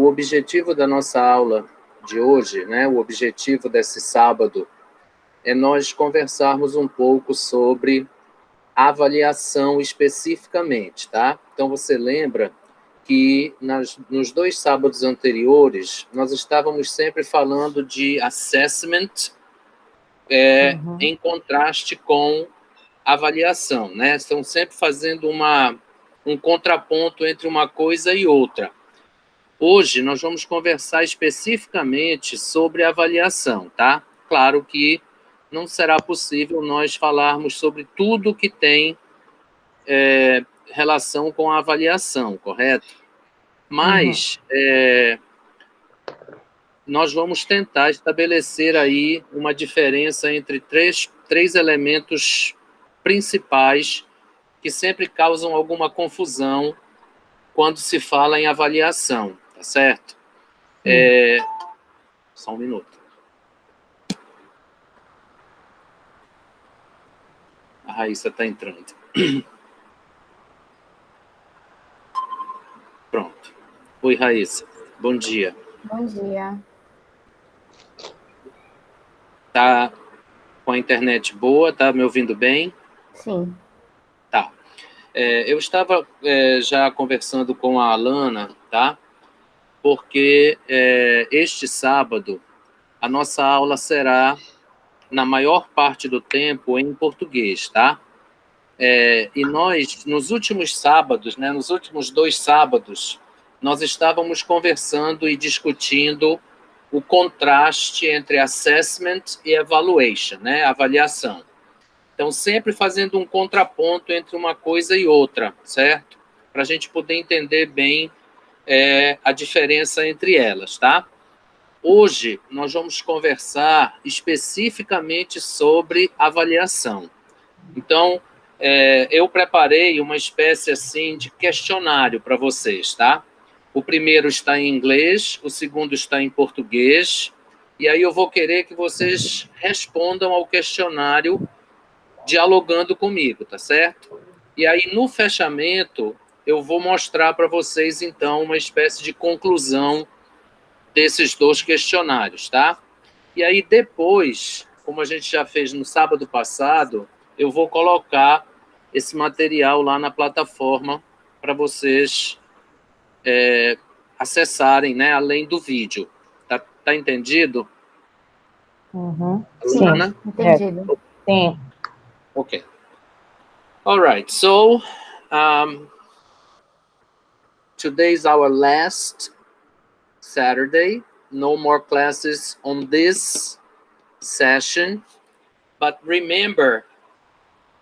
o objetivo da nossa aula de hoje, né, o objetivo desse sábado, é nós conversarmos um pouco sobre avaliação especificamente, tá? Então, você lembra que nos 2 sábados anteriores, nós estávamos sempre falando de assessment, em contraste com avaliação, né? Estão sempre fazendo um contraponto entre uma coisa e outra. Hoje, nós vamos conversar especificamente sobre avaliação, tá? Claro que não será possível nós falarmos sobre tudo que tem relação com a avaliação, correto? Mas nós vamos tentar estabelecer aí uma diferença entre três elementos principais que sempre causam alguma confusão quando se fala em avaliação, tá certo? Só um minuto. A Raíssa está entrando. Pronto. Oi, Raíssa. Bom dia. Bom dia. Tá com a internet boa? Tá me ouvindo bem? Sim. Tá. Eu estava já conversando com a Alana, tá? Porque este sábado a nossa aula será, na maior parte do tempo, em português, tá? E nós, nos últimos sábados, né, nos últimos 2 sábados, nós estávamos conversando e discutindo o contraste entre assessment e evaluation, né, avaliação. Então, sempre fazendo um contraponto entre uma coisa e outra, certo? Para a gente poder entender bem a diferença entre elas, tá? Hoje, nós vamos conversar especificamente sobre avaliação. Então, eu preparei uma espécie assim de questionário para vocês, tá? O primeiro está em inglês, o segundo está em português, e aí eu vou querer que vocês respondam ao questionário dialogando comigo, tá certo? E aí, no fechamento, eu vou mostrar para vocês, então, uma espécie de conclusão desses 2 questionários, tá? E aí, depois, como a gente já fez no sábado passado, eu vou colocar esse material lá na plataforma para vocês acessarem, né, além do vídeo. Tá entendido? Sim, Ana? entendido. Sim. Okay. All right. So, today's our last Saturday. No more classes on this session. But remember,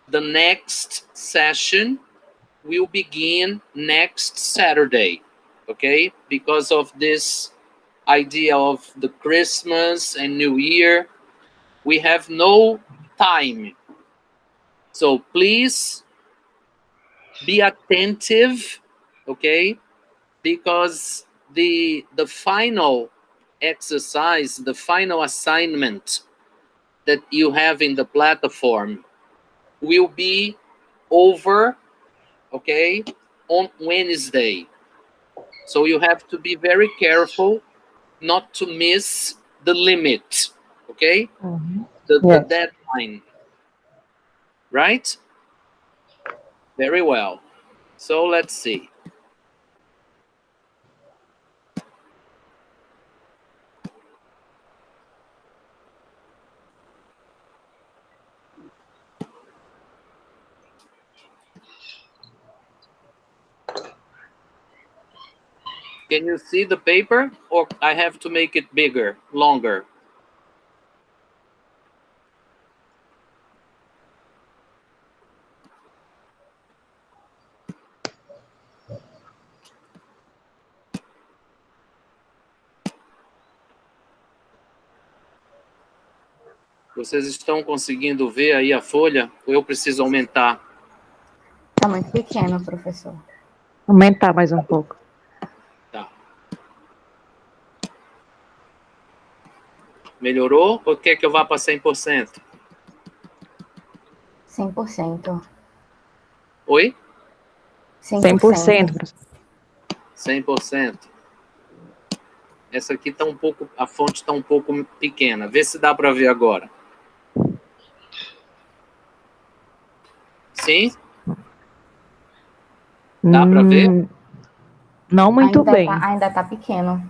the next session will begin next Saturday, okay? Because of this idea of the Christmas and New Year, we have no time. So please be attentive, okay? Because the final exercise, the final assignment that you have in the platform will be over, okay, on Wednesday. So you have to be very careful not to miss the limit, okay? The deadline, right? Very well. So let's see. Can you see the paper, or I have to make it bigger, longer? Vocês estão conseguindo ver aí a folha? Ou eu preciso aumentar? Está muito pequeno, professor. Aumentar mais um pouco. Tá. Melhorou ou quer que eu vá para 100%? 100%. Oi? 100%. 100%. Essa aqui tá um pouco, a fonte está um pouco pequena. Vê se dá para ver agora. Sim? Dá para ver? Não muito bem. Ainda tá pequeno.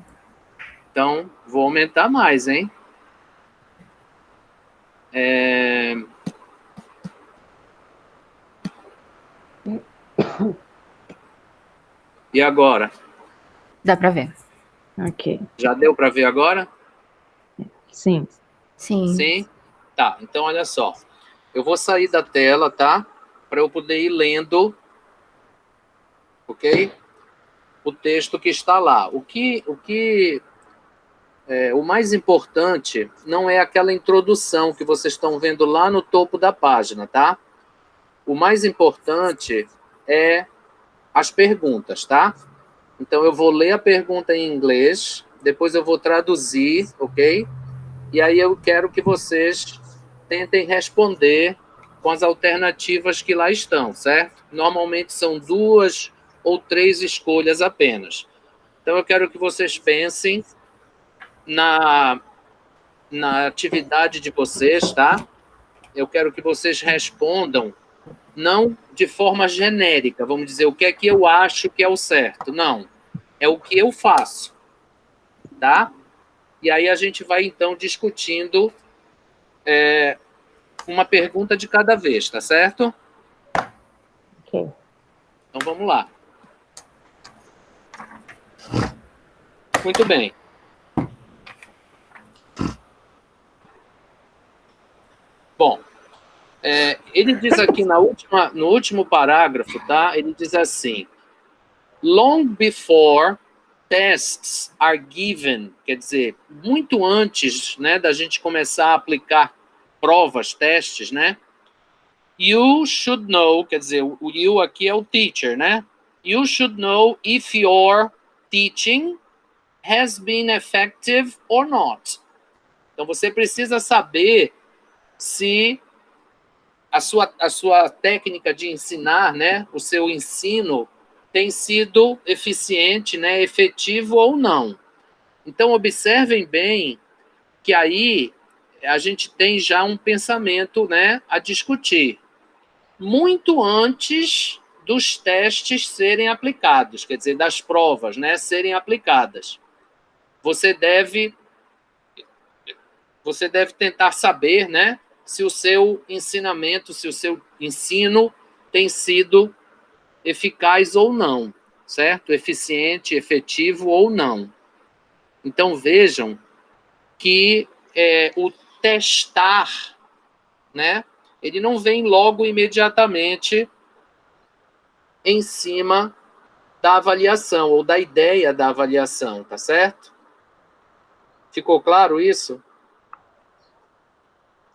Então, vou aumentar mais, hein? E agora? Dá para ver. Ok. Já deu para ver agora? Sim. Sim. Sim? Tá, então olha só. Eu vou sair da tela, tá? Para eu poder ir lendo, ok? O texto que está lá. O mais importante não é aquela introdução que vocês estão vendo lá no topo da página, tá? O mais importante é as perguntas, tá? Então, eu vou ler a pergunta em inglês, depois eu vou traduzir, ok? E aí eu quero que vocês tentem responder com as alternativas que lá estão, certo? Normalmente são 2 ou 3 escolhas apenas. Então, eu quero que vocês pensem na atividade de vocês, tá? Eu quero que vocês respondam não de forma genérica, vamos dizer, o que é que eu acho que é o certo. Não, é o que eu faço, tá? E aí a gente vai, então, discutindo uma pergunta de cada vez, tá certo? Ok. Então, vamos lá. Muito bem. Bom, ele diz aqui no último parágrafo, tá? Ele diz assim: long before tests are given, quer dizer, muito antes, né, da gente começar a aplicar provas, testes, né? You should know, quer dizer, o you aqui é o teacher, né? You should know if your teaching has been effective or not. Então, você precisa saber se a sua técnica de ensinar, né, o seu ensino tem sido eficiente, né, efetivo ou não. Então, observem bem que aí a gente tem já um pensamento, né, a discutir. Muito antes dos testes serem aplicados, quer dizer, das provas, né, serem aplicadas. Você deve tentar saber, né, se o seu ensinamento, se o seu ensino tem sido eficaz ou não, certo? Eficiente, efetivo ou não. Então, vejam que o testar, né, ele não vem logo imediatamente em cima da avaliação ou da ideia da avaliação, tá certo? Ficou claro isso?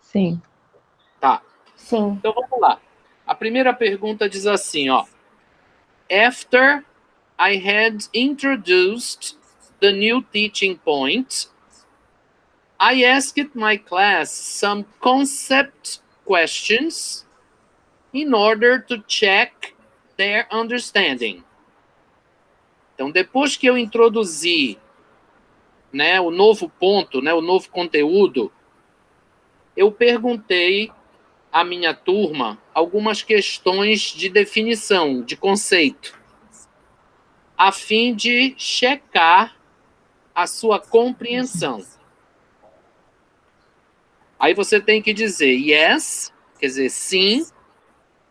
Sim. Tá. Sim. Então, vamos lá. A primeira pergunta diz assim, ó. After I had introduced the new teaching point, I asked my class some concept questions in order to check their understanding. Então, depois que eu introduzi, né, o novo ponto, né, o novo conteúdo, eu perguntei à minha turma algumas questões de definição, de conceito, a fim de checar a sua compreensão. Aí você tem que dizer yes, quer dizer sim,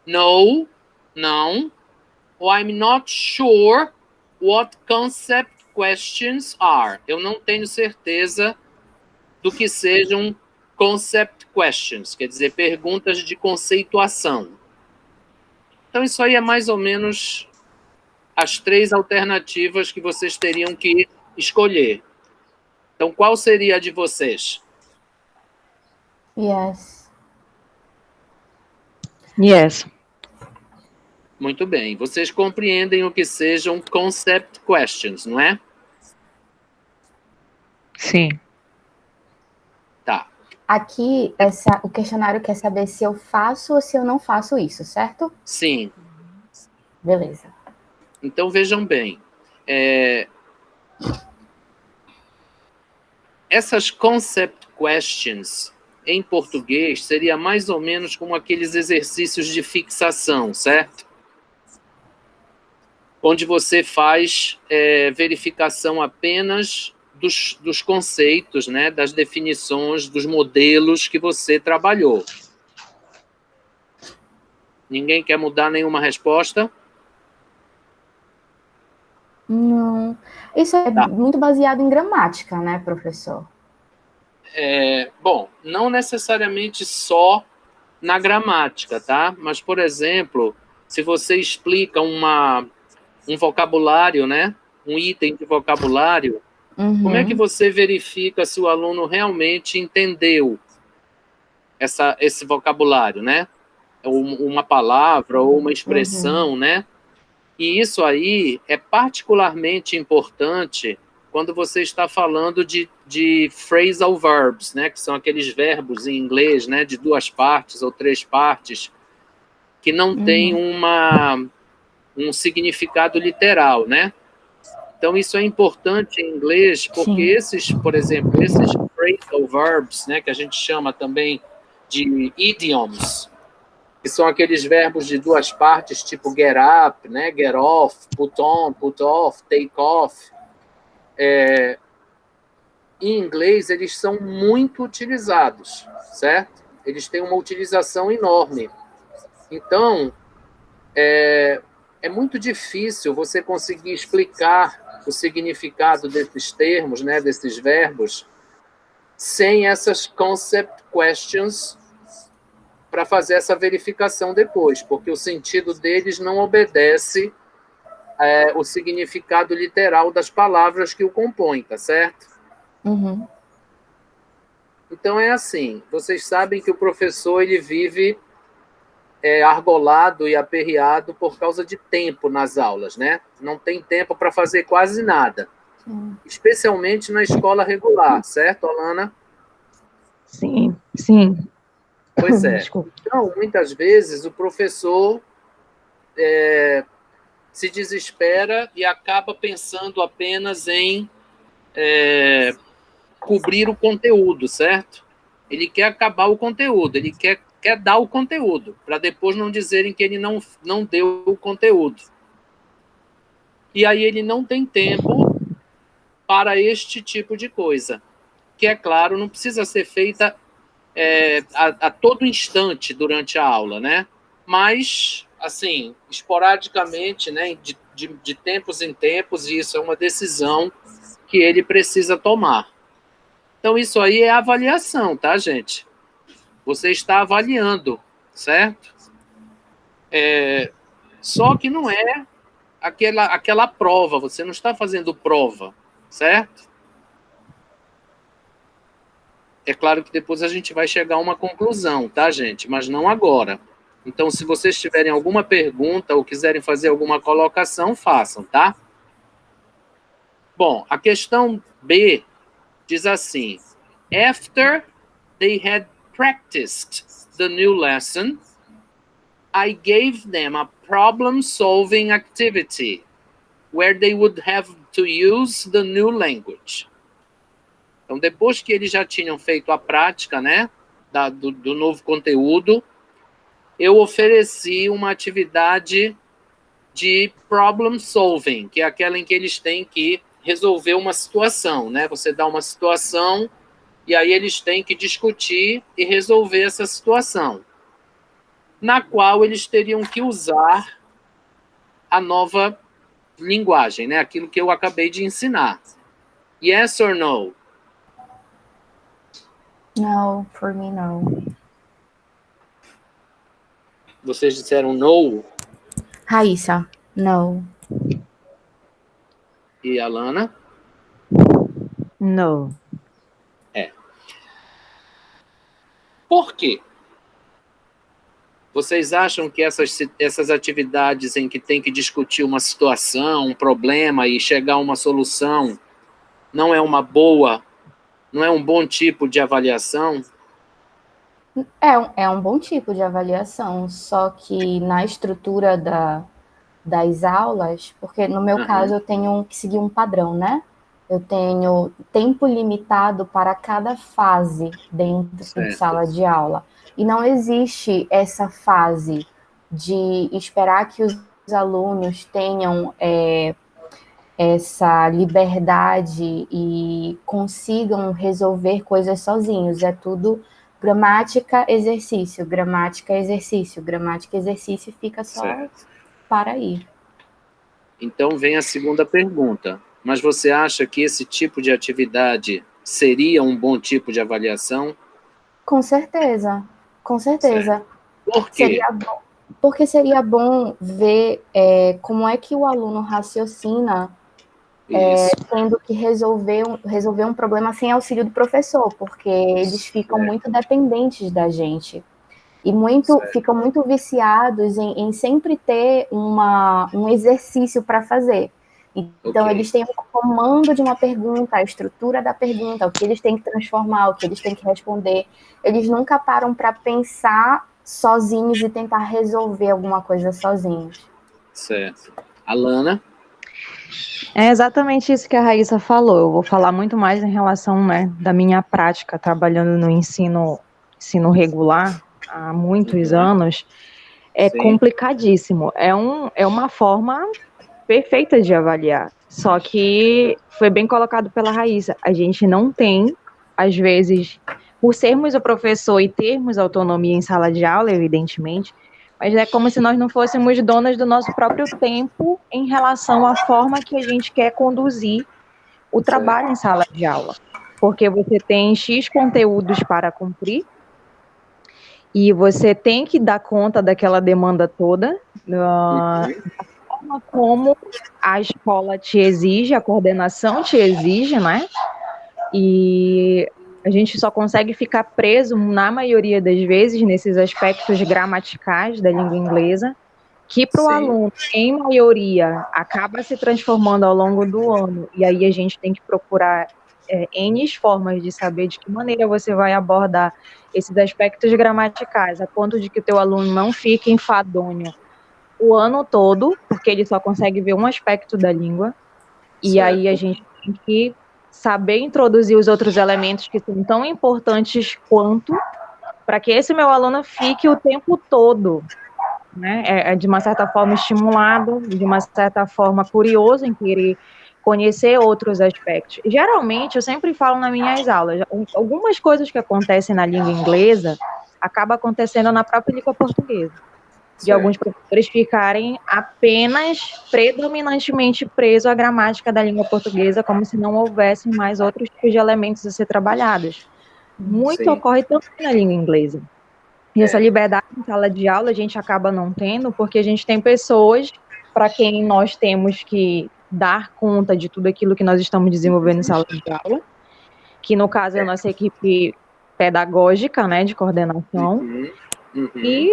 no, não, ou I'm not sure what concept questions are. Eu não tenho certeza do que sejam concept questions, quer dizer, perguntas de conceituação. Então, isso aí é mais ou menos as 3 alternativas que vocês teriam que escolher. Então, qual seria a de vocês? Yes. Yes. Muito bem. Vocês compreendem o que sejam concept questions, não é? Sim. Tá. Aqui, o questionário quer saber se eu faço ou se eu não faço isso, certo? Sim. Beleza. Então, vejam bem. essas concept questions, em português, seria mais ou menos como aqueles exercícios de fixação, certo? Onde você faz verificação apenas dos conceitos, né, das definições, dos modelos que você trabalhou. Ninguém quer mudar nenhuma resposta? Não. Isso é muito baseado em gramática, né, professor? Bom, não necessariamente só na gramática, tá? Mas, por exemplo, se você explica um vocabulário, né? Um item de vocabulário, como é que você verifica se o aluno realmente entendeu esse vocabulário, né? Uma palavra ou uma expressão, né? E isso aí é particularmente importante quando você está falando de phrasal verbs, né? Que são aqueles verbos em inglês, né? De 2 partes ou 3 partes, que não tem um significado literal, né? Então, isso é importante em inglês, porque por exemplo, esses phrasal verbs, né, que a gente chama também de idioms, que são aqueles verbos de 2 partes, tipo get up, né, get off, put on, put off, take off. Em inglês, eles são muito utilizados, certo? Eles têm uma utilização enorme. Então, é muito difícil você conseguir explicar o significado desses termos, né, desses verbos, sem essas concept questions para fazer essa verificação depois, porque o sentido deles não obedece o significado literal das palavras que o compõem, tá certo? Então é assim, vocês sabem que o professor ele vive argolado e aperreado por causa de tempo nas aulas, né? Não tem tempo para fazer quase nada. Especialmente na escola regular, certo, Alana? Sim, sim. Pois é. Desculpa. Então, muitas vezes, o professor se desespera e acaba pensando apenas em cobrir o conteúdo, certo? Ele quer acabar o conteúdo, ele quer dar o conteúdo, para depois não dizerem que ele não deu o conteúdo. E aí ele não tem tempo para este tipo de coisa, que, é claro, não precisa ser feita a todo instante durante a aula, né? Mas, assim, esporadicamente, né? De tempos em tempos, e isso é uma decisão que ele precisa tomar. Então, isso aí é avaliação, tá, gente? Você está avaliando, certo? Só que não é aquela prova, você não está fazendo prova, certo? É claro que depois a gente vai chegar a uma conclusão, tá, gente? Mas não agora. Então, se vocês tiverem alguma pergunta ou quiserem fazer alguma colocação, façam, tá? Bom, a questão B diz assim: After they had practiced the new lesson, I gave them a problem-solving activity where they would have to use the new language. Então, depois que eles já tinham feito a prática, né, do novo conteúdo, eu ofereci uma atividade de problem solving, que é aquela em que eles têm que resolver uma situação, né? Você dá uma situação e aí eles têm que discutir e resolver essa situação, na qual eles teriam que usar a nova linguagem, né? Aquilo que eu acabei de ensinar. Yes or no? No, for me, no. Vocês disseram no? Raíssa, no. E a Alana? No. Por quê? Vocês acham que essas atividades em que tem que discutir uma situação, um problema e chegar a uma solução, não é um bom tipo de avaliação? É um bom tipo de avaliação, só que na estrutura das aulas, porque no meu caso eu tenho que seguir um padrão, né? eu tenho tempo limitado para cada fase dentro de sala de aula. E não existe essa fase de esperar que os alunos tenham essa liberdade e consigam resolver coisas sozinhos. É tudo gramática, exercício, gramática, exercício, gramática, exercício, e fica só para aí. Então vem a segunda pergunta. Mas você acha que esse tipo de atividade seria um bom tipo de avaliação? Com certeza, com certeza. Certo. Por quê? Seria bom, porque seria bom ver como é que o aluno raciocina tendo que resolver um problema sem auxílio do professor, porque eles ficam muito dependentes da gente. E ficam muito viciados em sempre ter um exercício para fazer. Então, eles têm o comando de uma pergunta, a estrutura da pergunta, o que eles têm que transformar, o que eles têm que responder. Eles nunca param para pensar sozinhos e tentar resolver alguma coisa sozinhos. Certo. Alana? É exatamente isso que a Raíssa falou. Eu vou falar muito mais em relação, né, da minha prática trabalhando no ensino regular há muitos anos. É complicadíssimo. É uma forma perfeita de avaliar. Só que foi bem colocado pela Raíssa. A gente não tem, às vezes, por sermos o professor e termos autonomia em sala de aula, evidentemente, mas é como se nós não fôssemos donas do nosso próprio tempo em relação à forma que a gente quer conduzir o trabalho em sala de aula. Porque você tem X conteúdos para cumprir e você tem que dar conta daquela demanda toda, da forma como a escola te exige, a coordenação te exige, né? E a gente só consegue ficar preso, na maioria das vezes, nesses aspectos gramaticais da língua inglesa, que para o aluno, em maioria, acaba se transformando ao longo do ano, e aí a gente tem que procurar N formas de saber de que maneira você vai abordar esses aspectos gramaticais, a ponto de que o teu aluno não fique enfadonho o ano todo, porque ele só consegue ver um aspecto da língua, e aí a gente tem que saber introduzir os outros elementos que são tão importantes quanto, para que esse meu aluno fique o tempo todo, né, de uma certa forma estimulado, de uma certa forma curioso em querer conhecer outros aspectos. Geralmente, eu sempre falo nas minhas aulas, algumas coisas que acontecem na língua inglesa acabam acontecendo na própria língua portuguesa. De alguns professores ficarem apenas, predominantemente presos à gramática da língua portuguesa, como se não houvessem mais outros tipos de elementos a ser trabalhados. Muito ocorre também na língua inglesa. E essa liberdade em sala de aula a gente acaba não tendo, porque a gente tem pessoas para quem nós temos que dar conta de tudo aquilo que nós estamos desenvolvendo em sala de aula, que no caso é a nossa equipe pedagógica, né, de coordenação, e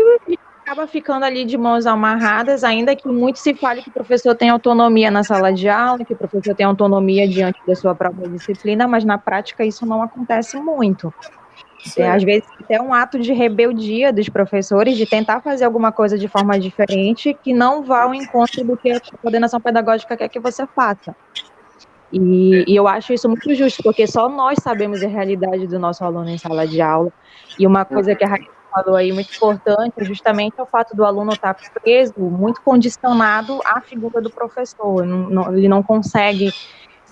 acaba ficando ali de mãos amarradas, ainda que muito se fale que o professor tem autonomia na sala de aula, que o professor tem autonomia diante da sua própria disciplina, mas na prática isso não acontece muito. Às vezes até um ato de rebeldia dos professores de tentar fazer alguma coisa de forma diferente que não vá ao encontro do que a coordenação pedagógica quer que você faça. E eu acho isso muito justo, porque só nós sabemos a realidade do nosso aluno em sala de aula. E uma coisa que a Raíssa falou aí muito importante é justamente o fato do aluno estar preso, muito condicionado à figura do professor. Ele não consegue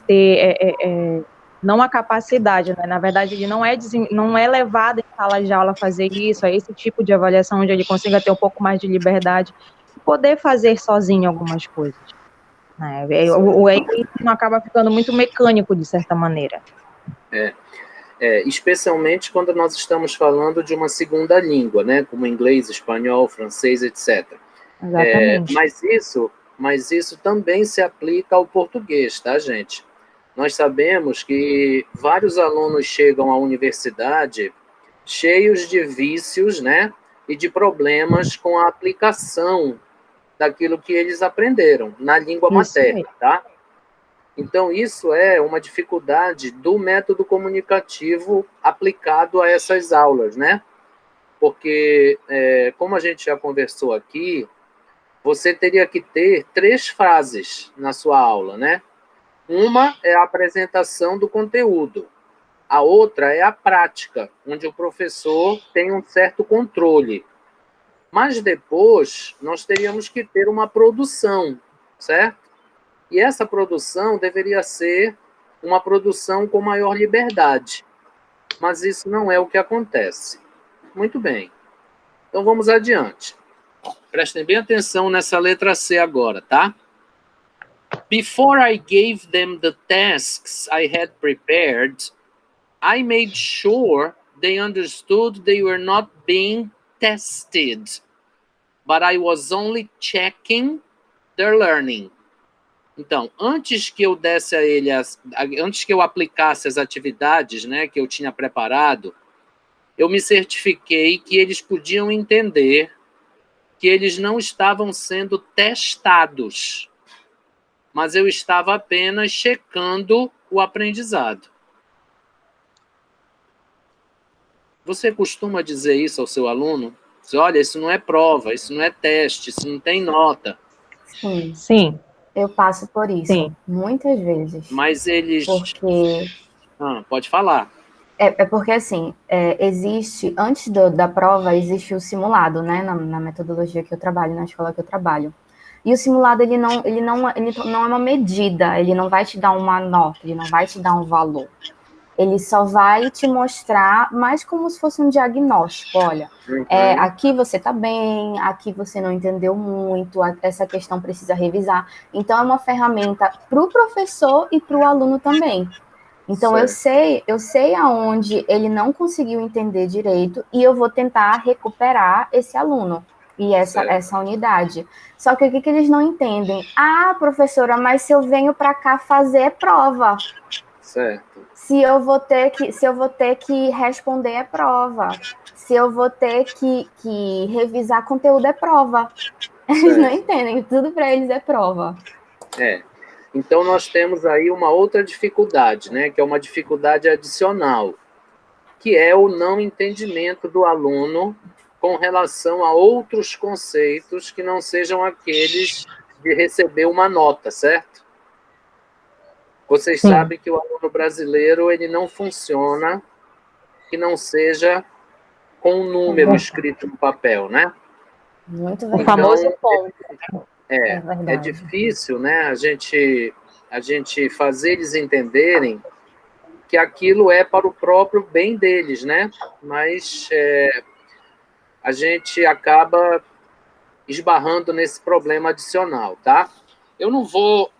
ter não a capacidade, né? Na verdade, ele não é levado em sala de aula a fazer isso, é esse tipo de avaliação onde ele consiga ter um pouco mais de liberdade e poder fazer sozinho algumas coisas. Né? O ensino acaba ficando muito mecânico, de certa maneira. Especialmente quando nós estamos falando de uma segunda língua, né? Como inglês, espanhol, francês, etc. Exatamente. Mas isso também se aplica ao português, tá, gente? Nós sabemos que vários alunos chegam à universidade cheios de vícios, né? E de problemas com a aplicação daquilo que eles aprenderam na língua materna, tá? Então, isso é uma dificuldade do método comunicativo aplicado a essas aulas, né? Porque, como a gente já conversou aqui, você teria que ter 3 frases na sua aula, né? Uma é a apresentação do conteúdo, a outra é a prática, onde o professor tem um certo controle. Mas depois, nós teríamos que ter uma produção, certo? E essa produção deveria ser uma produção com maior liberdade. Mas isso não é o que acontece. Muito bem. Então, vamos adiante. Prestem bem atenção nessa letra C agora, tá? Before I gave them the tasks I had prepared, I made sure they understood they were not being tested, but I was only checking their learning. Então, antes que eu desse a ele, antes que eu aplicasse as atividades, né, que eu tinha preparado, eu me certifiquei que eles podiam entender que eles não estavam sendo testados, mas eu estava apenas checando o aprendizado. Você costuma dizer isso ao seu aluno? Diz, olha, isso não é prova, isso não é teste, isso não tem nota. Sim. Sim. Eu passo por isso, Sim. muitas vezes. Mas eles... Porque... pode falar. É porque, assim, existe, antes da prova, existe o simulado, né, na metodologia que eu trabalho, na escola que eu trabalho. E o simulado, ele não é uma medida, ele não vai te dar uma nota, ele não vai te dar um valor. Ele só vai te mostrar mais como se fosse um diagnóstico. Olha, aqui você está bem, aqui você não entendeu muito, essa questão precisa revisar. Então, é uma ferramenta para o professor e para o aluno também. Então, eu sei aonde ele não conseguiu entender direito e eu vou tentar recuperar esse aluno e essa unidade. Só que o que eles não entendem? Ah, professora, mas se eu venho para cá fazer prova. Certo. Se eu vou ter que responder é prova. Se eu vou ter que revisar conteúdo é prova. Eles não entendem, tudo para eles é prova. Então, nós temos aí uma outra dificuldade, né, que é uma dificuldade adicional, que é o não entendimento do aluno com relação a outros conceitos que não sejam aqueles de receber uma nota, certo? Vocês sabem que o aluno brasileiro ele não funciona que não seja com um número escrito no papel, né? Muito o famoso ponto. É difícil, né, a gente fazer eles entenderem que aquilo é para o próprio bem deles, né? Mas a gente acaba esbarrando nesse problema adicional, tá? Eu não vou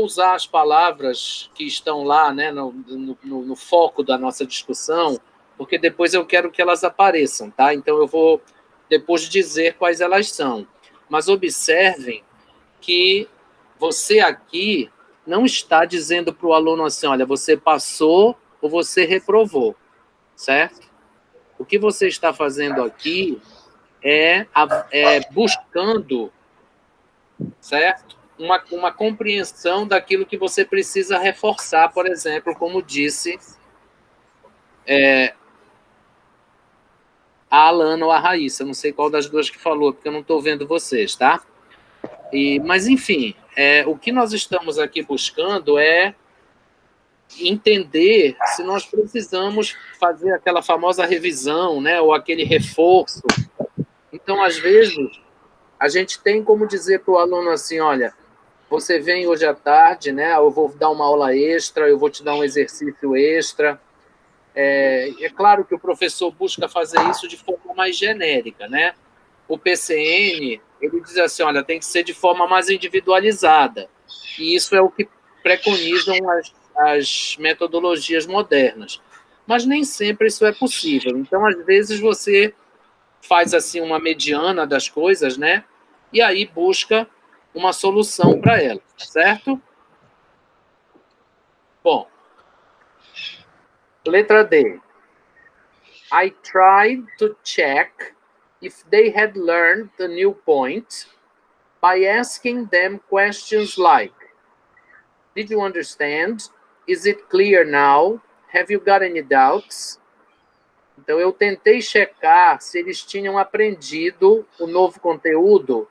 usar as palavras que estão lá, né, no foco da nossa discussão, porque depois eu quero que elas apareçam, tá? Então eu vou depois dizer quais elas são. Mas observem que você aqui não está dizendo para o aluno assim, olha, você passou ou você reprovou, certo? O que você está fazendo aqui é buscando, certo? Uma compreensão daquilo que você precisa reforçar, por exemplo, como disse a Alana ou a Raíssa, não sei qual das duas que falou, porque eu não estou vendo vocês, tá? Mas, enfim, o que nós estamos aqui buscando é entender se nós precisamos fazer aquela famosa revisão, né, ou aquele reforço. Então, às vezes, a gente tem como dizer para o aluno assim, olha, você vem hoje à tarde, né, eu vou dar uma aula extra, eu vou te dar um exercício extra. É claro que o professor busca fazer isso de forma mais genérica, né? O PCN, ele diz assim, olha, tem que ser de forma mais individualizada. E isso é o que preconizam as metodologias modernas. Mas nem sempre isso é possível. Então, às vezes, você faz assim uma mediana das coisas, né? E aí busca uma solução para ela, certo? Bom, letra D. I tried to check if they had learned the new point by asking them questions like, did you understand? Is it clear now? Have you got any doubts? Então, eu tentei checar se eles tinham aprendido o novo conteúdo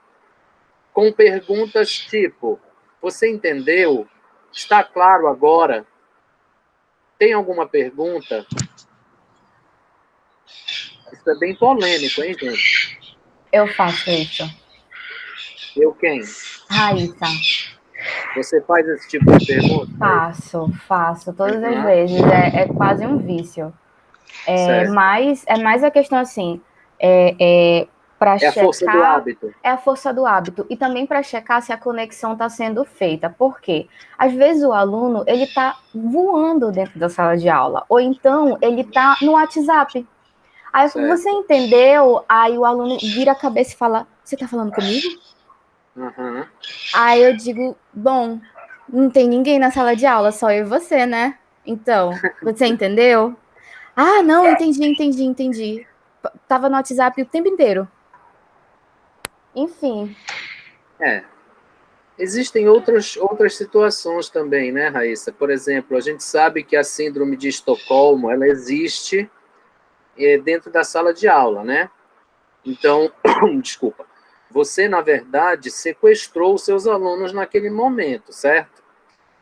com perguntas tipo, você entendeu? Está claro agora? Tem alguma pergunta? Isso é bem polêmico, hein, gente? Eu faço isso. Eu quem? Raíssa. Você faz esse tipo de pergunta? Faço, todas as vezes. É quase um vício. Mas é mais a questão assim, para checar... a força do hábito. É a força do hábito. E também para checar se a conexão está sendo feita. Por quê? Às vezes o aluno, ele está voando dentro da sala de aula. Ou então, ele está no WhatsApp. Aí eu falo, você entendeu? Aí o aluno vira a cabeça e fala, você está falando comigo? Uhum. Aí eu digo, bom, não tem ninguém na sala de aula, só eu e você, né? Então, você entendeu? Ah, não, entendi. Tava no WhatsApp o tempo inteiro. Enfim. Existem outras situações também, né, Raíssa? Por exemplo, a gente sabe que a síndrome de Estocolmo, ela existe dentro da sala de aula, né? Então, desculpa, você, na verdade, sequestrou os seus alunos naquele momento, certo?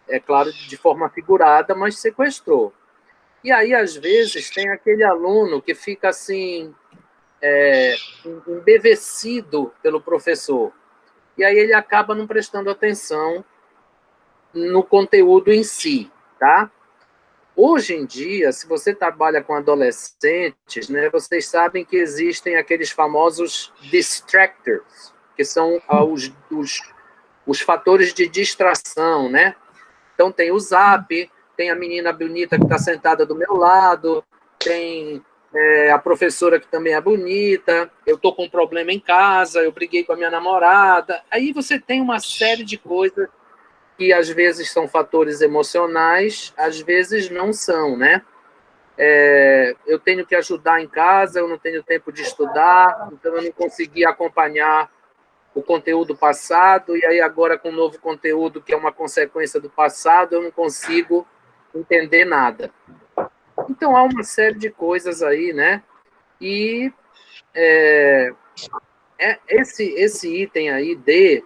É claro, de forma figurada, mas sequestrou. E aí, às vezes, tem aquele aluno que fica assim, embevecido pelo professor. E aí ele acaba não prestando atenção no conteúdo em si, tá? Hoje em dia, se você trabalha com adolescentes, né, vocês sabem que existem aqueles famosos distractors, que são os fatores de distração, né? Então tem o Zap, tem a menina bonita que está sentada do meu lado, tem a professora que também é bonita, eu estou com um problema em casa, eu briguei com a minha namorada. Aí você tem uma série de coisas que às vezes são fatores emocionais, às vezes não são, né? Eu tenho que ajudar em casa, eu não tenho tempo de estudar, então eu não consegui acompanhar o conteúdo passado, e aí agora com um novo conteúdo que é uma consequência do passado, eu não consigo entender nada. Então há uma série de coisas aí, né? E esse item aí, D,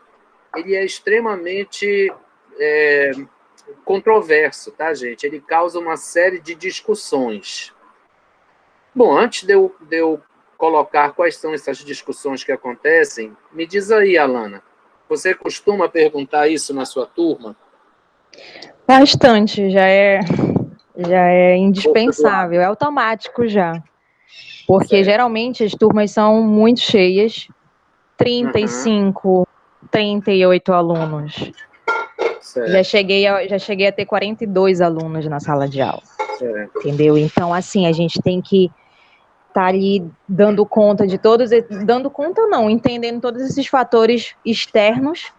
ele é extremamente controverso, tá, gente? Ele causa uma série de discussões. Bom, antes de eu colocar quais são essas discussões que acontecem, me diz aí, Alana, você costuma perguntar isso na sua turma? Bastante, já é indispensável, é automático já. Porque geralmente as turmas são muito cheias, 35, 38 alunos. Já cheguei a ter 42 alunos na sala de aula. Entendeu? Então, assim, a gente tem que estar ali dando conta de todos, dando conta não, entendendo todos esses fatores externos,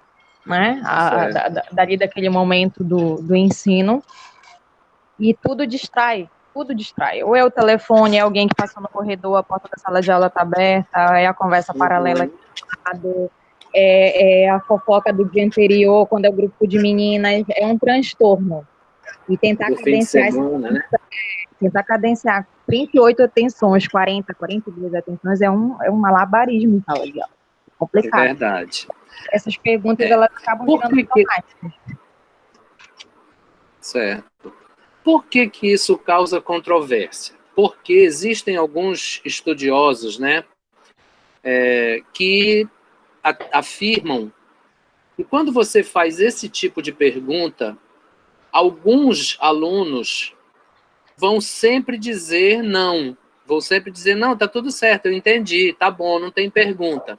né, dali daquele momento do ensino, e tudo distrai. Ou é o telefone, é alguém que passou no corredor, a porta da sala de aula está aberta, é a conversa paralela aqui do lado, é a fofoca do dia anterior, quando é o grupo de meninas, é um transtorno. E tentar cadenciar tentar cadenciar 38 atenções, 40, 42 atenções, é um malabarismo em sala de aula. É complicado. É verdade. Essas perguntas, elas acabam virando automáticas. Certo. Por que isso causa controvérsia? Porque existem alguns estudiosos, né, que afirmam que quando você faz esse tipo de pergunta, alguns alunos vão sempre dizer não. Vão sempre dizer, não, tá tudo certo, eu entendi, tá bom, não tem pergunta.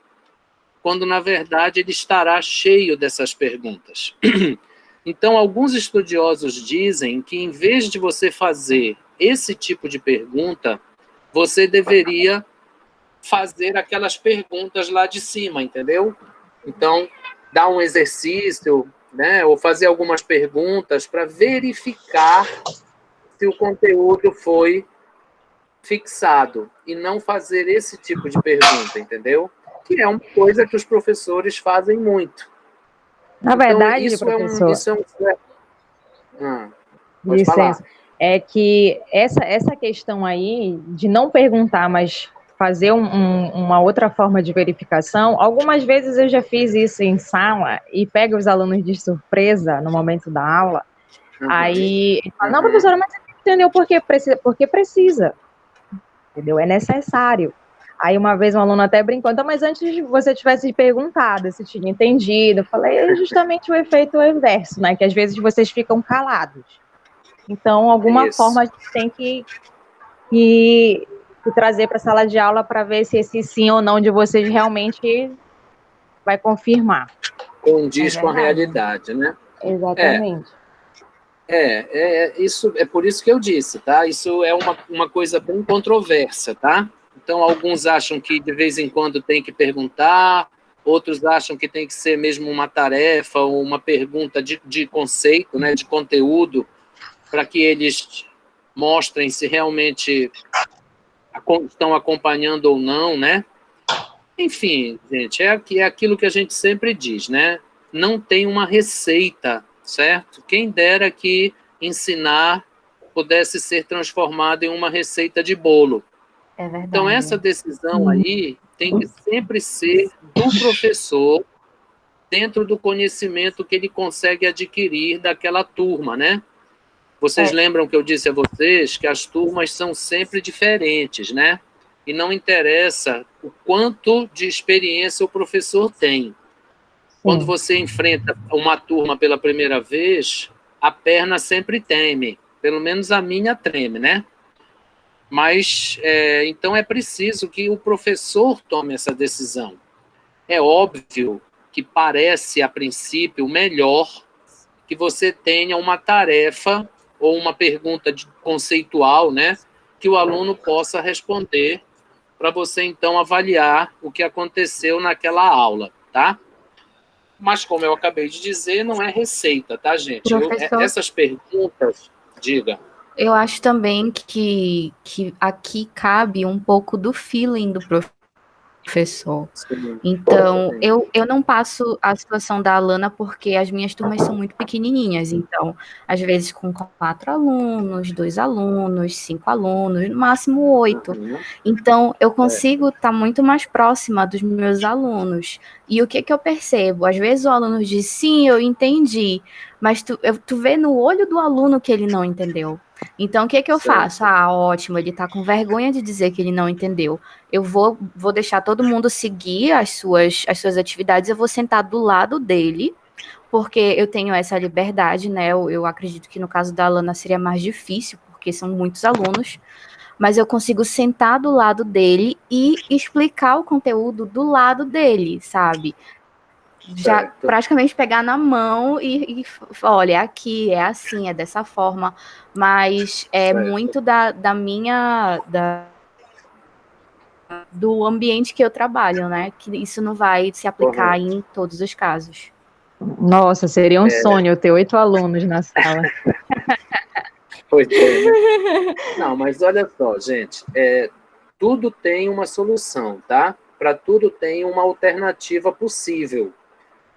Quando, na verdade, ele estará cheio dessas perguntas. Então, alguns estudiosos dizem que, em vez de você fazer esse tipo de pergunta, você deveria fazer aquelas perguntas lá de cima, entendeu? Então, dar um exercício, né, ou fazer algumas perguntas para verificar se o conteúdo foi fixado, e não fazer esse tipo de pergunta, entendeu? Que é uma coisa que os professores fazem muito. Na verdade, então, professor, pode falar. É que essa questão aí de não perguntar, mas fazer uma outra forma de verificação, algumas vezes eu já fiz isso em sala e pego os alunos de surpresa no momento da aula, Aí ele fala, não, professora, mas você entendeu porque precisa, entendeu? É necessário. Aí uma vez um aluno até brincou, então, mas antes de você tivesse perguntado se tinha entendido, eu falei, é justamente o efeito inverso, né? Que às vezes vocês ficam calados. Então, alguma forma a gente tem que trazer para a sala de aula para ver se esse sim ou não de vocês realmente vai confirmar. Condiz com a realidade, né? Exatamente. Isso é por isso que eu disse, tá? Isso é uma coisa bem controversa, tá? Então, alguns acham que de vez em quando tem que perguntar, outros acham que tem que ser mesmo uma tarefa ou uma pergunta de conceito, né, de conteúdo, para que eles mostrem se realmente estão acompanhando ou não, né? Enfim, gente, é aquilo que a gente sempre diz, né? Não tem uma receita, certo? Quem dera que ensinar pudesse ser transformado em uma receita de bolo. É verdade. Então, essa decisão aí tem que sempre ser do professor, dentro do conhecimento que ele consegue adquirir daquela turma, né? Vocês lembram que eu disse a vocês que as turmas são sempre diferentes, né? E não interessa o quanto de experiência o professor tem. Quando você enfrenta uma turma pela primeira vez, a perna sempre treme. Pelo menos a minha treme, né? Mas, então, é preciso que o professor tome essa decisão. É óbvio que parece, a princípio, melhor que você tenha uma tarefa ou uma pergunta conceitual, né, que o aluno possa responder para você, então, avaliar o que aconteceu naquela aula, tá? Mas, como eu acabei de dizer, não é receita, tá, gente? Essas perguntas, diga. Eu acho também que aqui cabe um pouco do feeling do professor. Então, eu não passo a situação da Alana porque as minhas turmas são muito pequenininhas. Então, às vezes com 4 alunos, 2 alunos, 5 alunos, no máximo 8. Então, eu consigo estar muito mais próxima dos meus alunos. E o que eu percebo? Às vezes o aluno diz, sim, eu entendi, mas tu vê no olho do aluno que ele não entendeu. Então, o que eu faço? Ah, ótimo, ele está com vergonha de dizer que ele não entendeu. Eu vou deixar todo mundo seguir as suas atividades, eu vou sentar do lado dele, porque eu tenho essa liberdade, né? Eu acredito que no caso da Alana seria mais difícil, porque são muitos alunos, mas eu consigo sentar do lado dele e explicar o conteúdo do lado dele, sabe? Já praticamente pegar na mão e olha, aqui é assim, é dessa forma, mas é muito do ambiente que eu trabalho, né? Que isso não vai se aplicar em todos os casos. Nossa, seria um sonho eu ter 8 alunos na sala. Pois é, né? Não, mas olha só, gente, tudo tem uma solução, tá? Para tudo tem uma alternativa possível.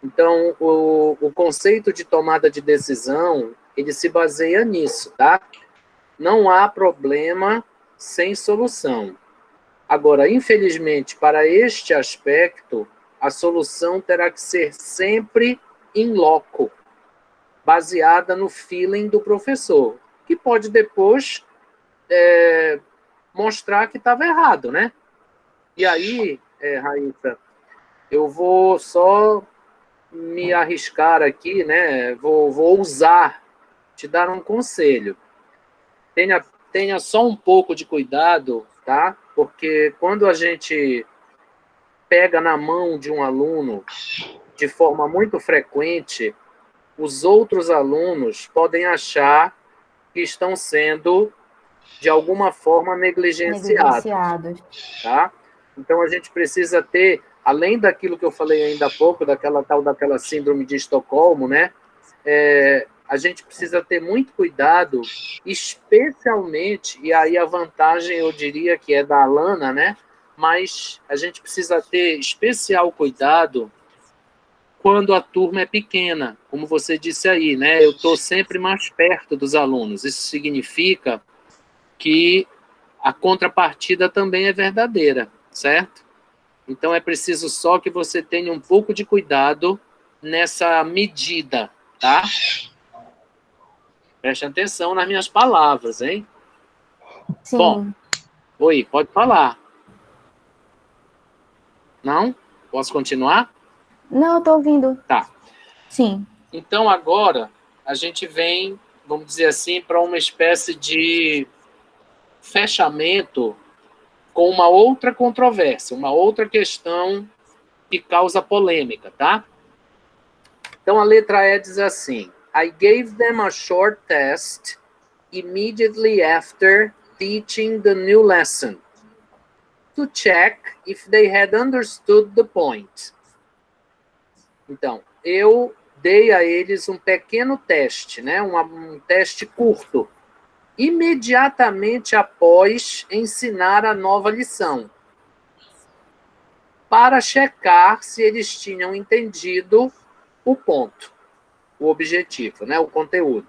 Então, o conceito de tomada de decisão, ele se baseia nisso, tá? Não há problema sem solução. Agora, infelizmente, para este aspecto, a solução terá que ser sempre in loco, baseada no feeling do professor, que pode depois mostrar que estava errado, né? E aí, Raíssa, eu vou só me arriscar aqui, né? Vou ousar te dar um conselho. Tenha só um pouco de cuidado, tá? Porque quando a gente pega na mão de um aluno de forma muito frequente, os outros alunos podem achar que estão sendo, de alguma forma, negligenciados. Tá? Então, a gente precisa ter, além daquilo que eu falei ainda há pouco, daquela síndrome de Estocolmo, né? A gente precisa ter muito cuidado, especialmente, e aí a vantagem, eu diria, que é da Alana, né? Mas a gente precisa ter especial cuidado quando a turma é pequena, como você disse aí, né? Eu estou sempre mais perto dos alunos. Isso significa que a contrapartida também é verdadeira, certo? Então é preciso só que você tenha um pouco de cuidado nessa medida, tá? Preste atenção nas minhas palavras, hein? Sim. Bom, oi, pode falar. Não? Posso continuar? Não, eu tô ouvindo. Tá. Sim. Então, agora, a gente vem, vamos dizer assim, para uma espécie de fechamento com uma outra controvérsia, uma outra questão que causa polêmica, tá? Então, a letra E diz assim: I gave them a short test immediately after teaching the new lesson to check if they had understood the point. Então, eu dei a eles um pequeno teste, né? Um teste curto, imediatamente após ensinar a nova lição, para checar se eles tinham entendido o ponto, o objetivo, né? O conteúdo.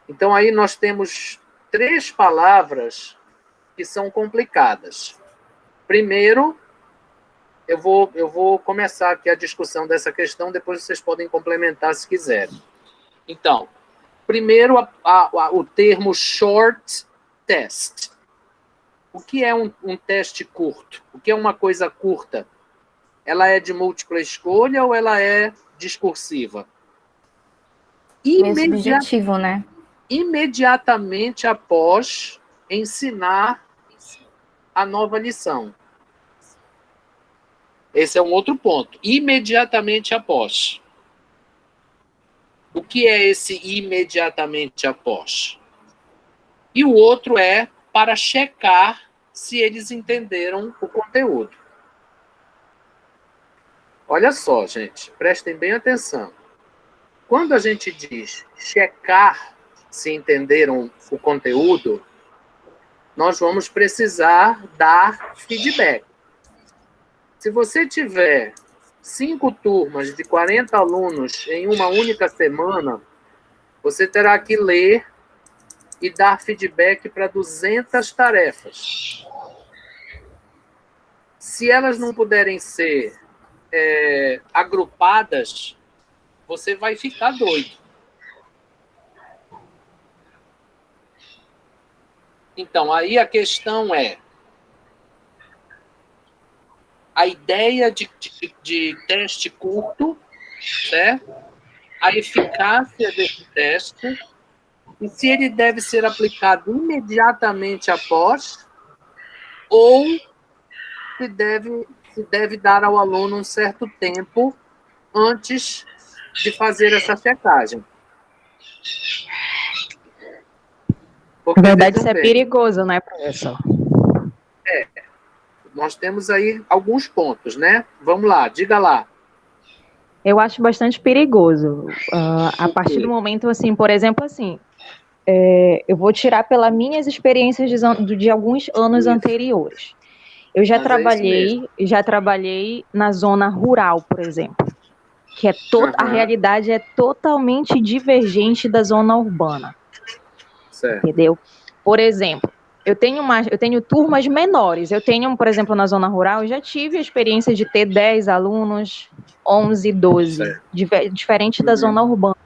Então, aí nós temos 3 palavras que são complicadas. Primeiro, eu vou começar aqui a discussão dessa questão, depois vocês podem complementar se quiserem. Então, primeiro, o termo short test. O que é um teste curto? O que é uma coisa curta? Ela é de múltipla escolha ou ela é discursiva? Subjetivo, né? Imediatamente após ensinar a nova lição. Esse é um outro ponto. Imediatamente após. O que é esse imediatamente após? E o outro é para checar se eles entenderam o conteúdo. Olha só, gente, prestem bem atenção. Quando a gente diz checar se entenderam o conteúdo, nós vamos precisar dar feedback. Se você tiver 5 turmas de 40 alunos em uma única semana, você terá que ler e dar feedback para 200 tarefas. Se elas não puderem ser agrupadas, você vai ficar doido. Então, aí a questão é a ideia de teste curto, certo? A eficácia desse teste e se ele deve ser aplicado imediatamente após ou se deve dar ao aluno um certo tempo antes de fazer essa checagem. Na verdade, isso é perigoso, né, professor? Nós temos aí alguns pontos, né? Vamos lá, diga lá. Eu acho bastante perigoso. A partir do momento, assim, por exemplo, assim, eu vou tirar pelas minhas experiências de alguns anos anteriores. Eu já trabalhei na zona rural, por exemplo, que a realidade é totalmente divergente da zona urbana. Certo. Entendeu? Por exemplo, eu tenho turmas menores. Eu tenho, por exemplo, na zona rural, eu já tive a experiência de ter 10 alunos, 11, 12, diferente da zona urbana.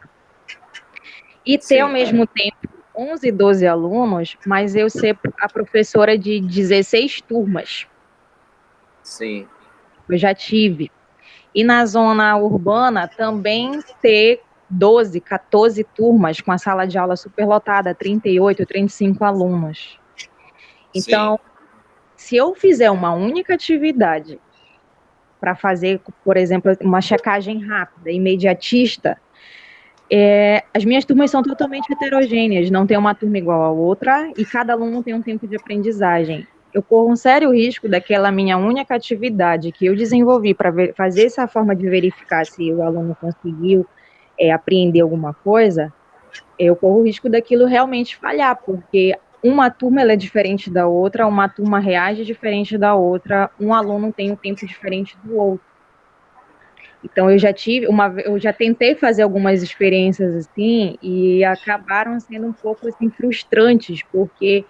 E ter, ao mesmo tempo, 11, 12 alunos, mas eu ser a professora de 16 turmas. Sim. Eu já tive. E na zona urbana, também ter 12, 14 turmas, com a sala de aula superlotada, 38, 35 alunos. Então, se eu fizer uma única atividade para fazer, por exemplo, uma checagem rápida, imediatista, as minhas turmas são totalmente heterogêneas, não tem uma turma igual a outra e cada aluno tem um tempo de aprendizagem. Eu corro um sério risco daquela minha única atividade que eu desenvolvi para fazer essa forma de verificar se o aluno conseguiu apreender alguma coisa, eu corro o risco daquilo realmente falhar, porque uma turma ela é diferente da outra, uma turma reage diferente da outra, um aluno tem um tempo diferente do outro. Então, eu já tentei fazer algumas experiências assim e acabaram sendo um pouco assim frustrantes, porque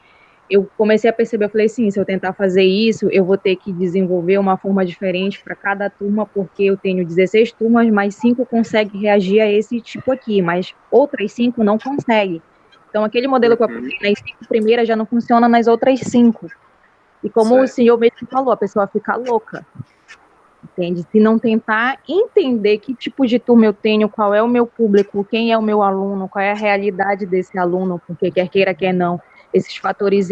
eu comecei a perceber, eu falei assim, se eu tentar fazer isso, eu vou ter que desenvolver uma forma diferente para cada turma, porque eu tenho 16 turmas, mas 5 conseguem reagir a esse tipo aqui, mas outras 5 não conseguem. Então, aquele modelo que eu apliquei nas 5 primeiras já não funciona nas outras 5. E como o senhor mesmo falou, a pessoa fica louca, entende? Se não tentar entender que tipo de turma eu tenho, qual é o meu público, quem é o meu aluno, qual é a realidade desse aluno, porque quer queira, quer não, esses fatores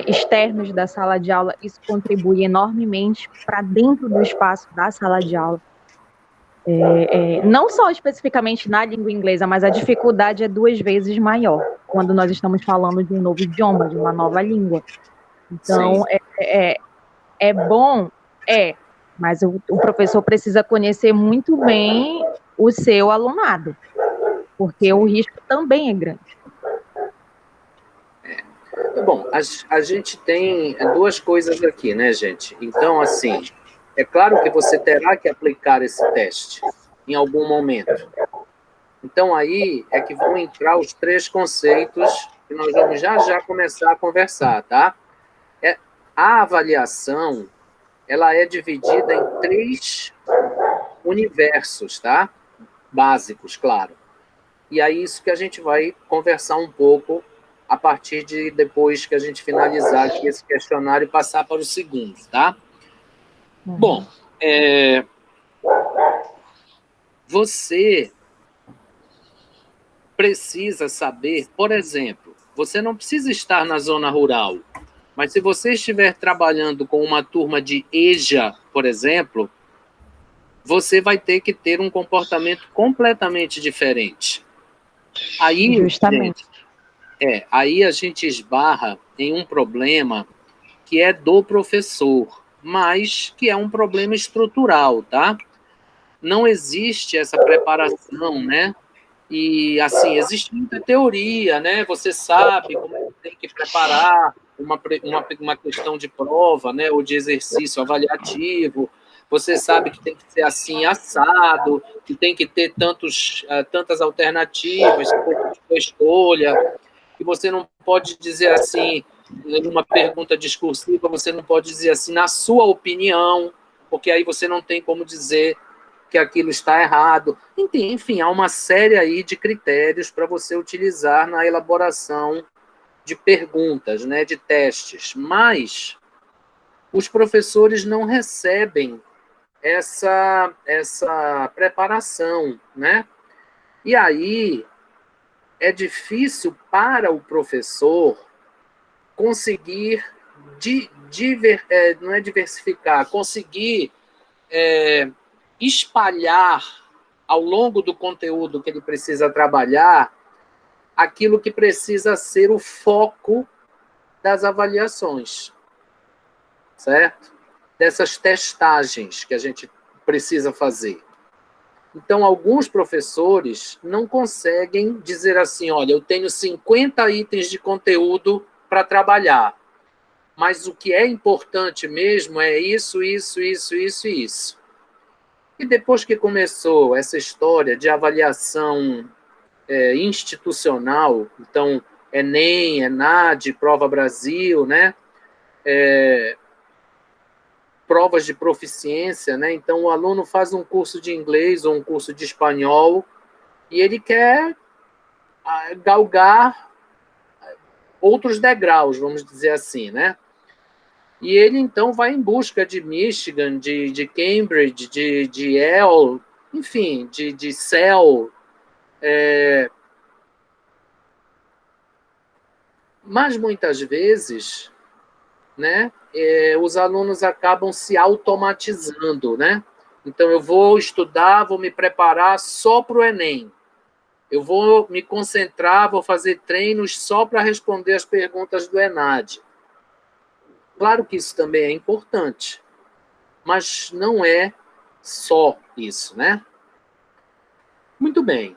externos da sala de aula, isso contribui enormemente para dentro do espaço da sala de aula. Não só especificamente na língua inglesa, mas a dificuldade é 2 vezes maior quando nós estamos falando de um novo idioma, de uma nova língua. Então, é bom, mas o professor precisa conhecer muito bem o seu alunado, porque o risco também é grande. Bom, a gente tem 2 coisas aqui, né, gente? Então, assim, é claro que você terá que aplicar esse teste em algum momento. Então, aí é que vão entrar os 3 conceitos que nós vamos já começar a conversar, tá? A avaliação, ela é dividida em 3 universos, tá? Básicos, claro. E aí isso que a gente vai conversar um pouco a partir de depois que a gente finalizar aqui esse questionário e passar para o segundo, tá? Bom, você precisa saber, por exemplo, você não precisa estar na zona rural, mas se você estiver trabalhando com uma turma de EJA, por exemplo, você vai ter que ter um comportamento completamente diferente. Aí, justamente. aí a gente esbarra em um problema que é do professor, mas que é um problema estrutural, tá? Não existe essa preparação, né? E, assim, existe muita teoria, né? Você sabe como tem que preparar uma questão de prova, né? Ou de exercício avaliativo. Você sabe que tem que ser assim, assado, que tem que ter tantas alternativas, sua escolha, que você não pode dizer assim, numa pergunta discursiva, você não pode dizer assim, na sua opinião, porque aí você não tem como dizer que aquilo está errado. Enfim, há uma série aí de critérios para você utilizar na elaboração de perguntas, né, de testes. Mas os professores não recebem essa preparação, né? E aí é difícil para o professor conseguir não é diversificar, conseguir espalhar ao longo do conteúdo que ele precisa trabalhar aquilo que precisa ser o foco das avaliações, certo? Dessas testagens que a gente precisa fazer. Então, alguns professores não conseguem dizer assim, olha, eu tenho 50 itens de conteúdo para trabalhar, mas o que é importante mesmo é isso, isso, isso, isso e isso. E depois que começou essa história de avaliação institucional, então, Enem, ENAD, Prova Brasil, né? Provas de proficiência, né? Então, o aluno faz um curso de inglês ou um curso de espanhol e ele quer galgar outros degraus, vamos dizer assim, né? E ele, então, vai em busca de Michigan, de Cambridge, de Yale, enfim, de CEL. Mas, muitas vezes, né, os alunos acabam se automatizando, né? Então, eu vou estudar, vou me preparar só para o Enem. Eu vou me concentrar, vou fazer treinos só para responder as perguntas do ENAD. Claro que isso também é importante, mas não é só isso, né? Muito bem.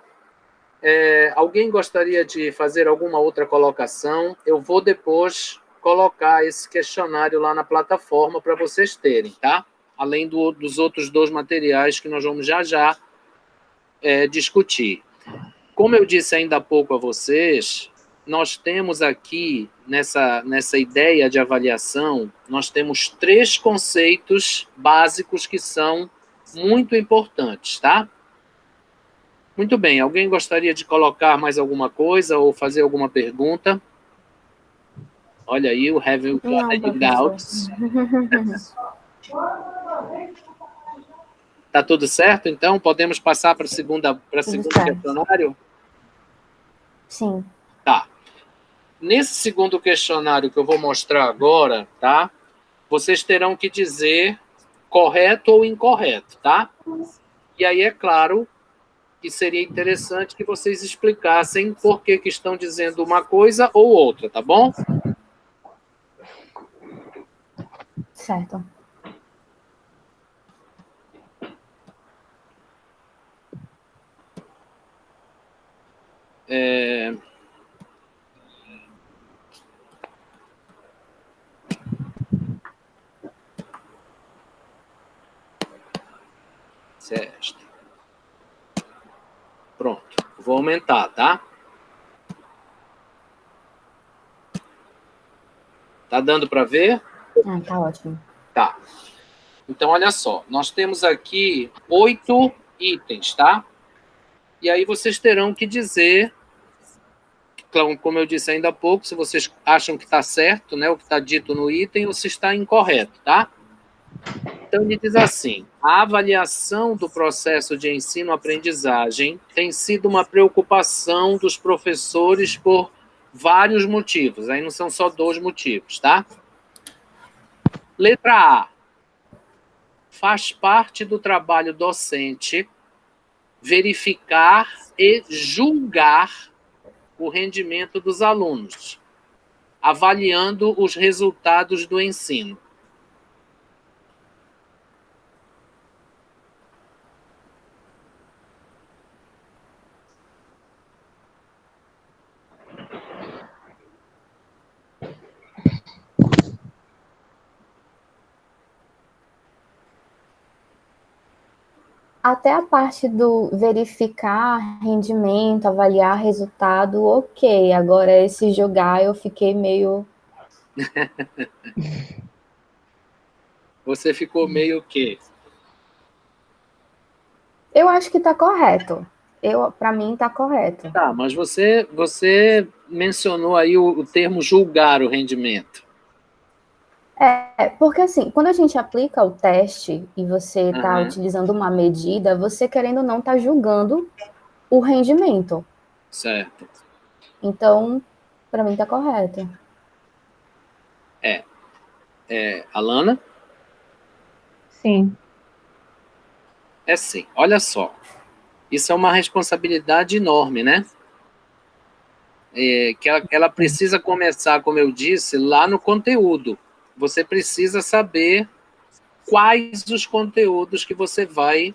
Alguém gostaria de fazer alguma outra colocação? Eu vou depois colocar esse questionário lá na plataforma para vocês terem, tá? Além dos outros 2 materiais que nós vamos já discutir. Como eu disse ainda há pouco a vocês, nós temos aqui, nessa ideia de avaliação, nós temos 3 conceitos básicos que são muito importantes, tá? Muito bem, alguém gostaria de colocar mais alguma coisa ou fazer alguma pergunta? Olha aí, o Having Não, Any professor. Doubts. Tá tudo certo, então? Podemos passar para o segundo questionário? Sim. Tá. Nesse segundo questionário que eu vou mostrar agora, tá? Vocês terão que dizer correto ou incorreto, tá? E aí, é claro, que seria interessante que vocês explicassem por que estão dizendo uma coisa ou outra, tá bom? Certo. Certo. Pronto. Vou aumentar, tá? Tá dando para ver? Tá ótimo. Tá. Então, olha só. Nós temos aqui 8 itens, tá? E aí vocês terão que dizer, como eu disse ainda há pouco, se vocês acham que está certo, né, o que está dito no item, ou se está incorreto, tá? Então, ele diz assim: a avaliação do processo de ensino-aprendizagem tem sido uma preocupação dos professores por vários motivos. Aí não são só 2 motivos, tá? Letra A. Faz parte do trabalho docente verificar e julgar o rendimento dos alunos, avaliando os resultados do ensino. Até a parte do verificar rendimento, avaliar resultado, ok. Agora, esse jogar, eu fiquei meio... Você ficou meio o quê? Eu acho que está correto. Para mim, está correto. Tá, mas você mencionou aí o termo julgar o rendimento. Porque assim, quando a gente aplica o teste e você está utilizando uma medida, você, querendo ou não, está julgando o rendimento. Certo. Então, para mim, está correto. Alana? Sim. É sim. Olha só. Isso é uma responsabilidade enorme, né? Que ela precisa começar, como eu disse, lá no conteúdo. Você precisa saber quais os conteúdos que você vai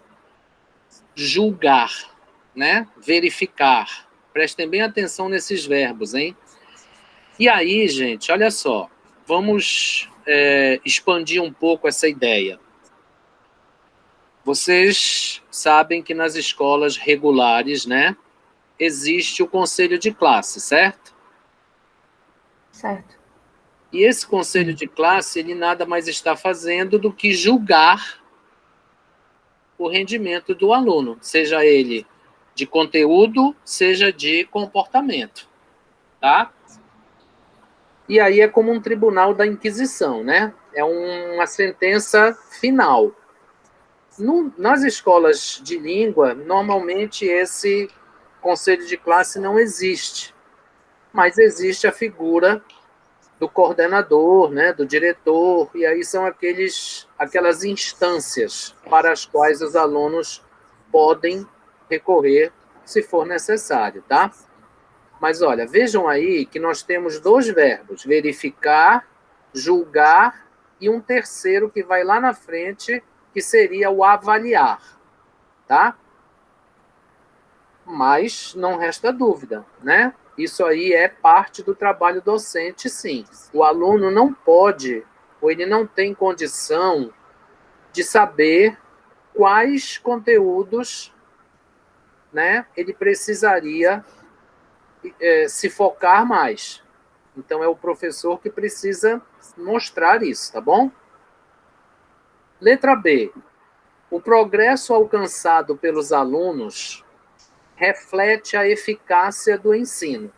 julgar, né? Verificar. Prestem bem atenção nesses verbos, hein? E aí, gente, olha só. Vamos expandir um pouco essa ideia. Vocês sabem que nas escolas regulares, né, existe o conselho de classe, certo? Certo. E esse conselho de classe, ele nada mais está fazendo do que julgar o rendimento do aluno, seja ele de conteúdo, seja de comportamento, tá? E aí é como um tribunal da Inquisição, né? É uma sentença final. Nas escolas de língua, normalmente esse conselho de classe não existe, mas existe a figura do coordenador, né, do diretor, e aí são aquelas instâncias para as quais os alunos podem recorrer se for necessário, tá? Mas olha, vejam aí que nós temos 2 verbos, verificar, julgar, e um terceiro que vai lá na frente, que seria o avaliar, tá? Mas não resta dúvida, né? Isso aí é parte do trabalho docente, sim. O aluno não pode, ou ele não tem condição de saber quais conteúdos, né, ele precisaria se focar mais. Então, é o professor que precisa mostrar isso, tá bom? Letra B. O progresso alcançado pelos alunos reflete a eficácia do ensino.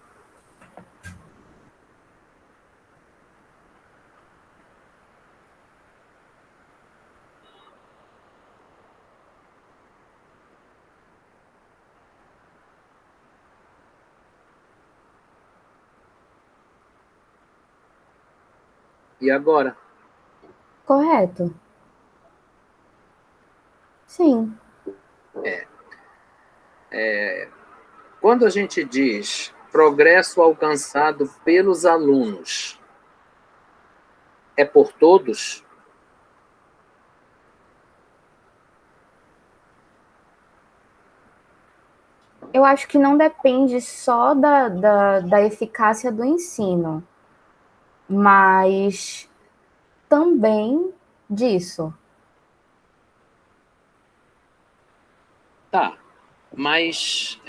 E agora? Correto. Sim. Quando a gente diz progresso alcançado pelos alunos, é por todos? Eu acho que não depende só da eficácia do ensino, mas também disso. Tá, mas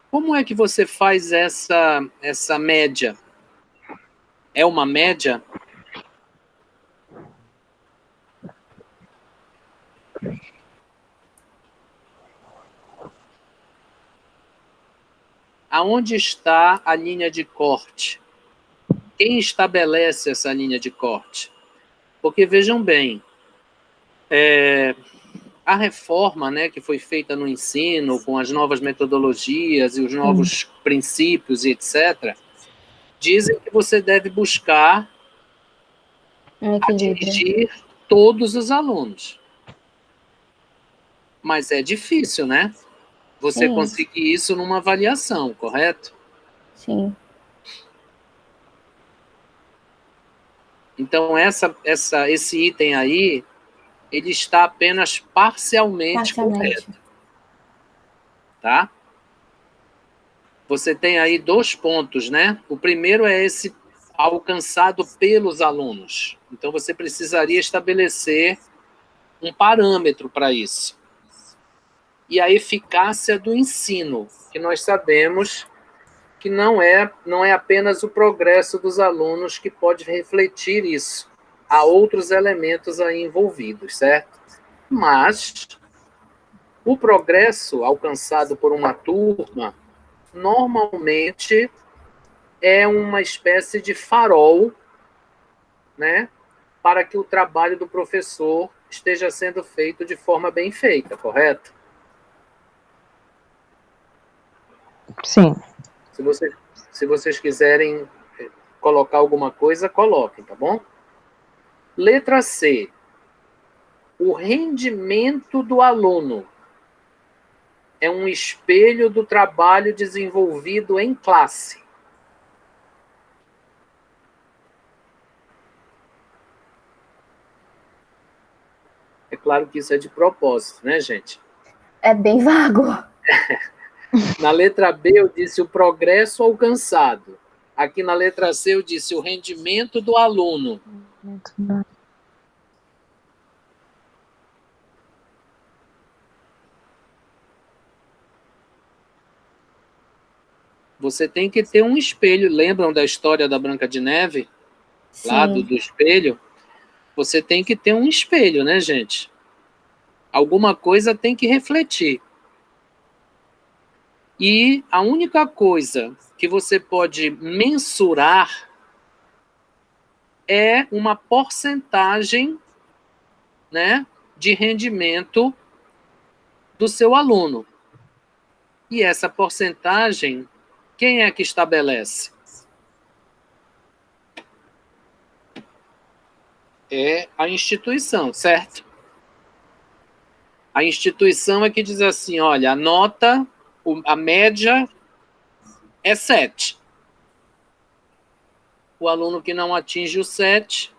como é que você faz essa média? É uma média? Aonde está a linha de corte? Quem estabelece essa linha de corte? Porque, vejam bem, a reforma, né, que foi feita no ensino, com as novas metodologias e os novos princípios e etc., dizem que você deve buscar atingir todos os alunos. Mas é difícil, né? Você conseguir isso numa avaliação, correto? Sim. Então, esse item aí, ele está apenas parcialmente correto. Tá? Você tem aí 2 pontos, né? O primeiro é esse alcançado pelos alunos. Então, você precisaria estabelecer um parâmetro para isso. E a eficácia do ensino, que nós sabemos que não é apenas o progresso dos alunos que pode refletir isso. Há outros elementos aí envolvidos, certo? Mas o progresso alcançado por uma turma normalmente é uma espécie de farol, né, para que o trabalho do professor esteja sendo feito de forma bem feita, correto? Sim. Se vocês quiserem colocar alguma coisa, coloquem, tá bom? Letra C. O rendimento do aluno é um espelho do trabalho desenvolvido em classe. É claro que isso é de propósito, né, gente? É bem vago. Na letra B eu disse o progresso alcançado. Aqui na letra C eu disse o rendimento do aluno. Você tem que ter um espelho. Lembram da história da Branca de Neve? Sim. Lá do espelho? Você tem que ter um espelho, né, gente? Alguma coisa tem que refletir. E a única coisa que você pode mensurar é uma porcentagem, né, de rendimento do seu aluno. E essa porcentagem, quem é que estabelece? É a instituição, certo? A instituição é que diz assim, olha, a nota, a média é 7. O aluno que não atinge o 7.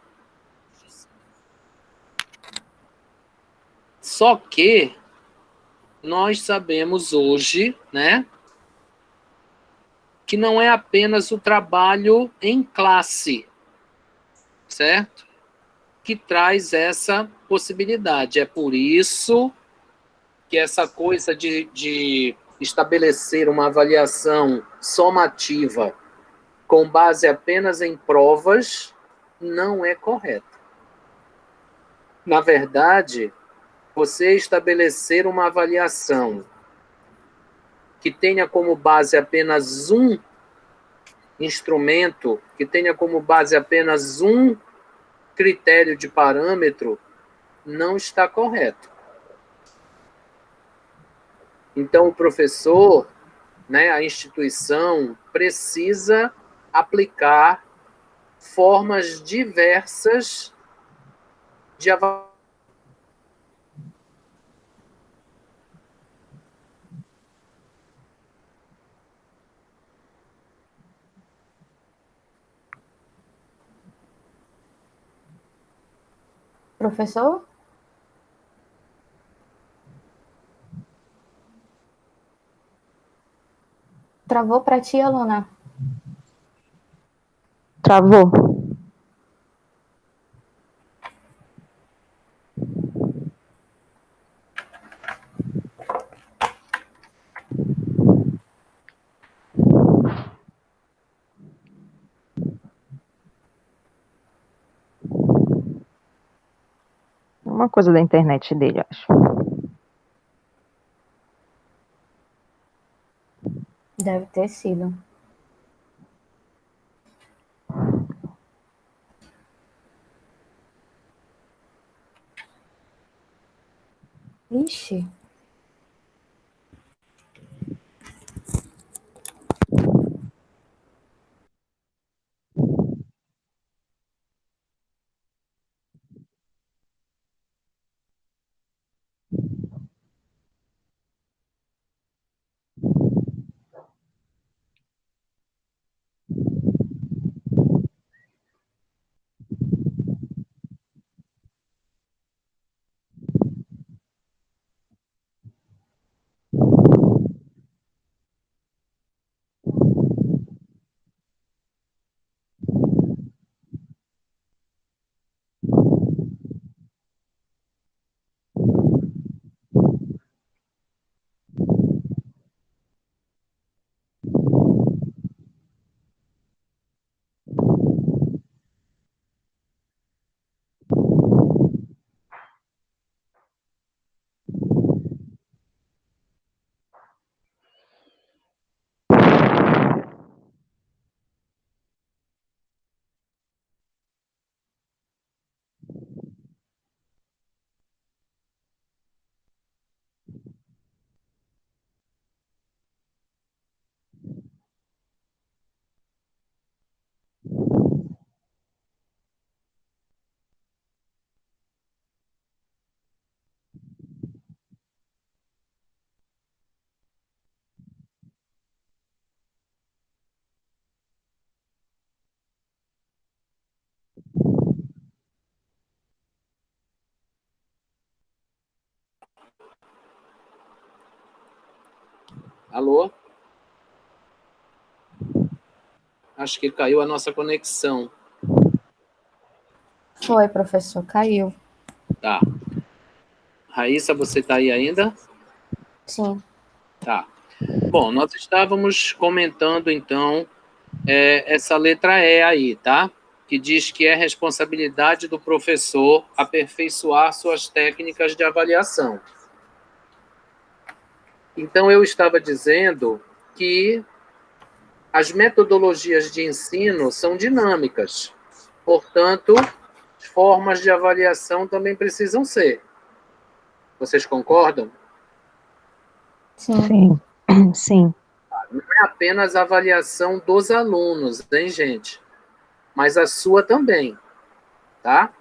Só que nós sabemos hoje, né, que não é apenas o trabalho em classe, certo? Que traz essa possibilidade. É por isso que essa coisa de estabelecer uma avaliação somativa com base apenas em provas não é correto. Na verdade, você estabelecer uma avaliação que tenha como base apenas um instrumento, que tenha como base apenas um critério de parâmetro, não está correto. Então, o professor, né, a instituição, precisa aplicar formas diversas de avaliação. Professor? Travou para ti, aluna? Travou. Uma coisa da internet dele, acho. Deve ter sido. Ixi. Alô? Acho que caiu a nossa conexão. Foi, professor, caiu. Tá. Raíssa, você está aí ainda? Sim. Tá. Bom, nós estávamos comentando, então, essa letra E aí, tá? Que diz que é responsabilidade do professor aperfeiçoar suas técnicas de avaliação. Então, eu estava dizendo que as metodologias de ensino são dinâmicas. Portanto, formas de avaliação também precisam ser. Vocês concordam? Sim. Sim. Não é apenas a avaliação dos alunos, hein, gente? Mas a sua também, tá?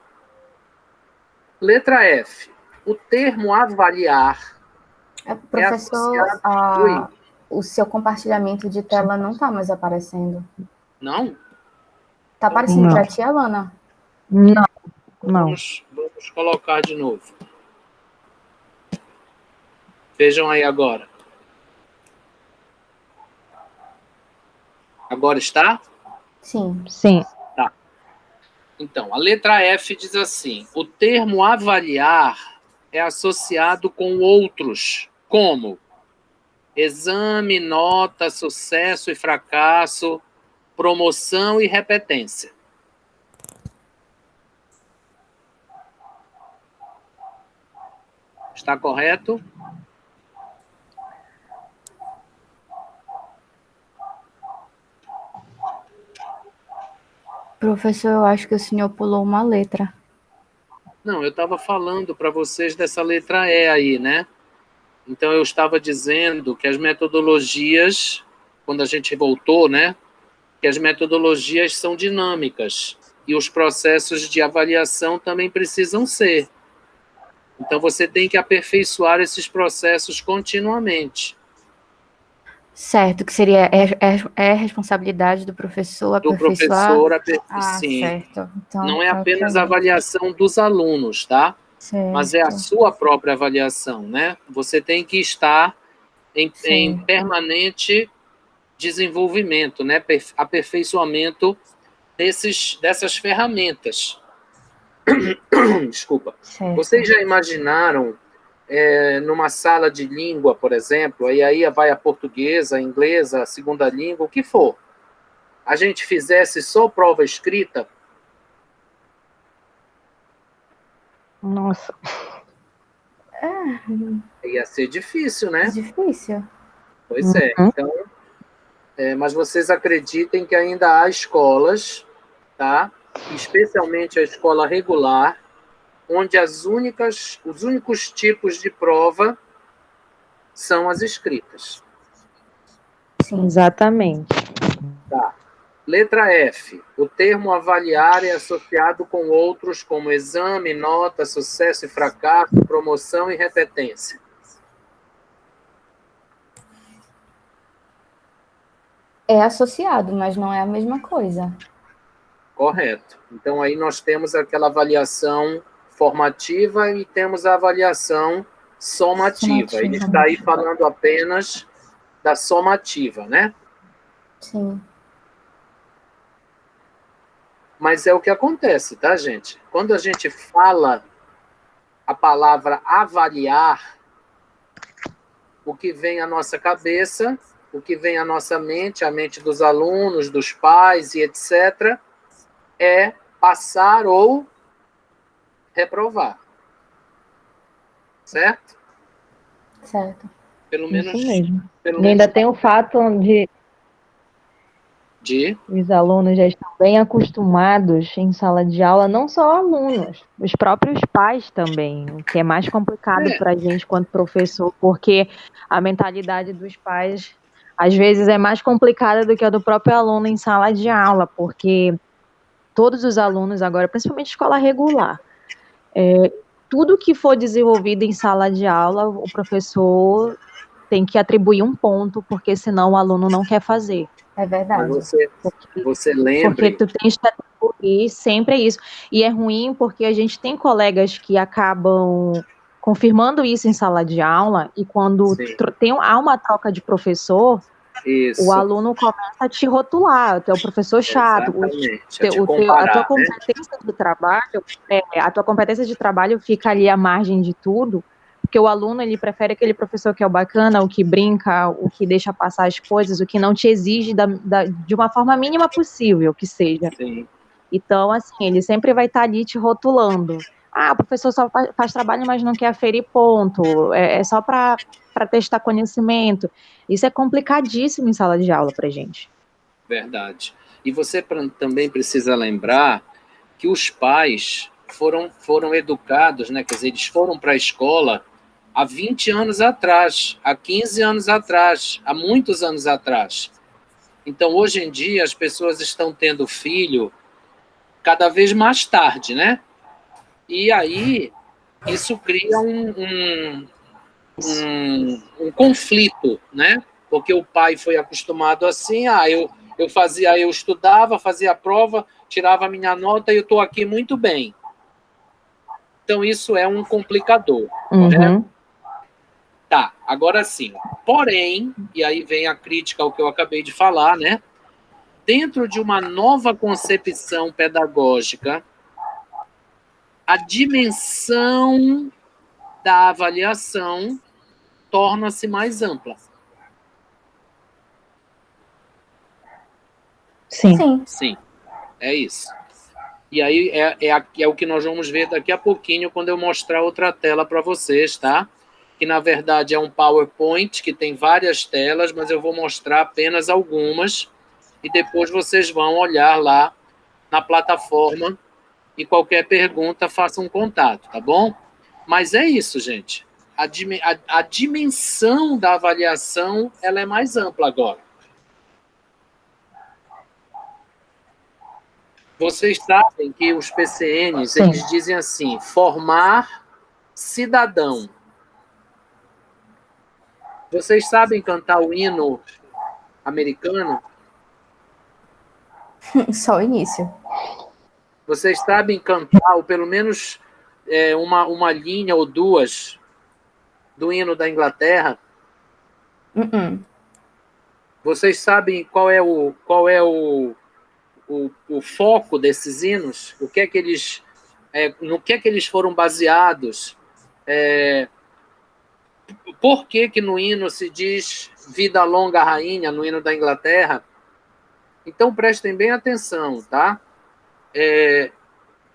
Letra F. O termo avaliar Professor, Oi? o seu compartilhamento de tela não está mais aparecendo. Não? Está aparecendo para ti, Alana? Não, não. Vamos colocar de novo. Vejam aí agora. Agora está? Sim. Sim. Tá. Então, a letra F diz assim: o termo avaliar é associado com outros, como exame, nota, sucesso e fracasso, promoção e repetência. Está correto? Professor, eu acho que o senhor pulou uma letra. Não, eu estava falando para vocês dessa letra E aí, né? Então, eu estava dizendo que as metodologias, quando a gente voltou, né? Que as metodologias são dinâmicas e os processos de avaliação também precisam ser. Então, você tem que aperfeiçoar esses processos continuamente. Certo, que seria responsabilidade do professor Do aperfeiçoar. professor, sim. Certo. Então, não é tá apenas ok. a avaliação dos alunos, tá? Certo. Mas é a sua própria avaliação, né? Você tem que estar em permanente desenvolvimento, né? Aperfeiçoamento dessas ferramentas. Desculpa. Certo. Vocês já imaginaram numa sala de língua, por exemplo, e aí vai a portuguesa, a inglesa, a segunda língua, o que for, a gente fizesse só prova escrita? Nossa. Ia ser difícil, né? Difícil. Pois é. Então, mas vocês acreditem que ainda há escolas, tá? Especialmente a escola regular, onde os únicos tipos de prova são as escritas. Sim. Exatamente. Tá. Letra F. O termo avaliar é associado com outros como exame, nota, sucesso e fracasso, promoção e repetência. É associado, mas não é a mesma coisa. Correto. Então, aí nós temos aquela avaliação formativa e temos a avaliação somativa. Ele está aí falando apenas da somativa, né? Sim. Mas é o que acontece, tá, gente? Quando a gente fala a palavra avaliar, o que vem à nossa cabeça, o que vem à nossa mente, a mente dos alunos, dos pais e etc., é passar ou reprovar. Certo? Certo. Pelo menos. Isso mesmo. Pelo E ainda menos tem o fato de os alunos já estão bem acostumados em sala de aula, não só alunos, os próprios pais também, o que é mais complicado para a gente quanto professor, porque a mentalidade dos pais às vezes é mais complicada do que a do próprio aluno em sala de aula, porque todos os alunos agora, principalmente escola regular, tudo que for desenvolvido em sala de aula, o professor tem que atribuir um ponto, porque senão o aluno não quer fazer. É verdade. Mas você lembra? Porque tu tens que atribuir, sempre é isso. E é ruim porque a gente tem colegas que acabam confirmando isso em sala de aula, e quando há uma troca de professor, o aluno começa a te rotular, tu é o professor chato, a tua competência de trabalho, a tua competência de trabalho fica ali à margem de tudo, porque o aluno, ele prefere aquele professor que é o bacana, o que brinca, o que deixa passar as coisas, o que não te exige de uma forma mínima possível, que seja. Sim. Então, assim, ele sempre vai estar ali te rotulando. Ah, o professor só faz trabalho, mas não quer aferir ponto, é só para testar conhecimento. Isso é complicadíssimo em sala de aula para gente. Verdade. E você também precisa lembrar que os pais foram educados, né? Quer dizer, eles foram para a escola há 20 anos atrás, há 15 anos atrás, há muitos anos atrás. Então, hoje em dia, as pessoas estão tendo filho cada vez mais tarde, né? E aí, isso cria um conflito, né? Porque o pai foi acostumado assim, eu estudava, fazia a prova, tirava a minha nota e eu estou aqui muito bem. Então, isso é um complicador, correto? Tá, agora sim. Porém, e aí vem a crítica ao que eu acabei de falar, né? Dentro de uma nova concepção pedagógica, a dimensão da avaliação torna-se mais ampla. Sim. Sim. Sim, é isso. E aí é o que nós vamos ver daqui a pouquinho, quando eu mostrar outra tela para vocês, tá? Que, na verdade, é um PowerPoint que tem várias telas, mas eu vou mostrar apenas algumas, e depois vocês vão olhar lá na plataforma, e qualquer pergunta, faça um contato, tá bom? Mas é isso, gente. A dimensão da avaliação, ela é mais ampla agora. Vocês sabem que os PCNs, Sim. eles dizem assim, formar cidadão. Vocês sabem cantar o hino americano? Só o início. Vocês sabem cantar, ou pelo menos uma linha ou duas do hino da Inglaterra? Vocês sabem qual é o foco desses hinos? O que é que eles, no que é que eles foram baseados? Por que que no hino se diz vida longa rainha, no hino da Inglaterra? Então, prestem bem atenção, tá?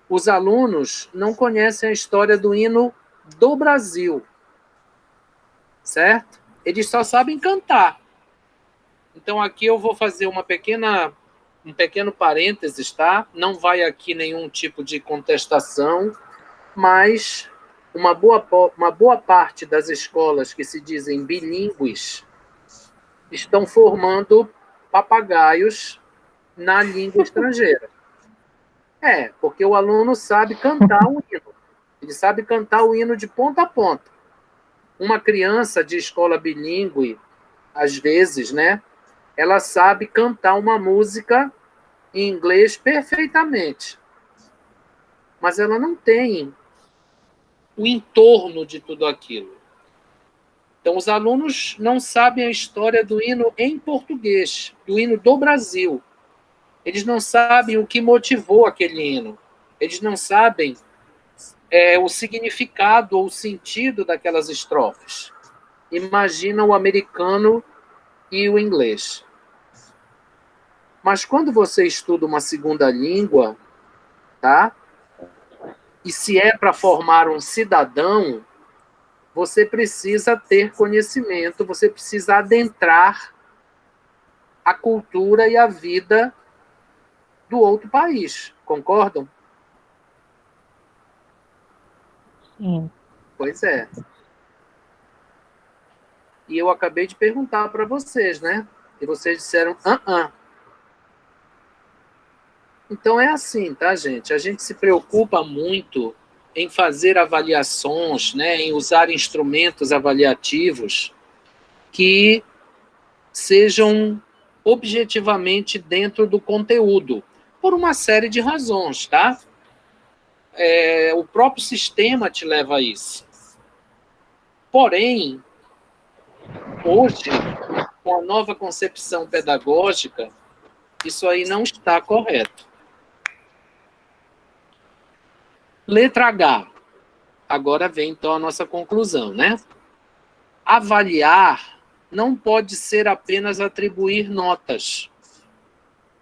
Os alunos não conhecem a história do hino do Brasil, certo? Eles só sabem cantar. Então, aqui eu vou fazer um pequeno parênteses, tá? Não vai aqui nenhum tipo de contestação, mas uma boa parte das escolas que se dizem bilíngues estão formando papagaios na língua estrangeira. Porque o aluno sabe cantar o hino. Ele sabe cantar o hino de ponta a ponta. Uma criança de escola bilíngue, às vezes, né, ela sabe cantar uma música em inglês perfeitamente. Mas ela não tem o entorno de tudo aquilo. Então, os alunos não sabem a história do hino em português, do hino do Brasil. Eles não sabem o que motivou aquele hino. Eles não sabem o significado ou o sentido daquelas estrofes. Imagina o americano e o inglês. Mas quando você estuda uma segunda língua, tá? E se é para formar um cidadão, você precisa ter conhecimento, você precisa adentrar a cultura e a vida do outro país. Concordam? Sim. Pois é. E eu acabei de perguntar para vocês, né? E vocês disseram, Então é assim, tá, gente? A gente se preocupa muito em fazer avaliações, né? Em usar instrumentos avaliativos que sejam objetivamente dentro do conteúdo, por uma série de razões, tá? O próprio sistema te leva a isso. Porém, hoje, com a nova concepção pedagógica, isso aí não está correto. Letra H. Agora vem, então, a nossa conclusão, né? Avaliar não pode ser apenas atribuir notas,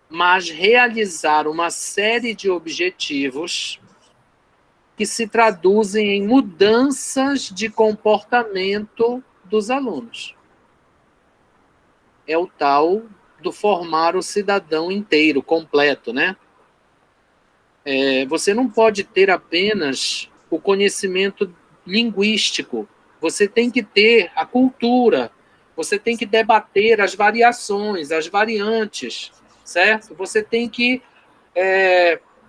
mas realizar uma série de objetivos que se traduzem em mudanças de comportamento dos alunos. É o tal do formar o cidadão inteiro, completo, né? Você não pode ter apenas o conhecimento linguístico, você tem que ter a cultura, você tem que debater as variações, as variantes, certo? Você tem que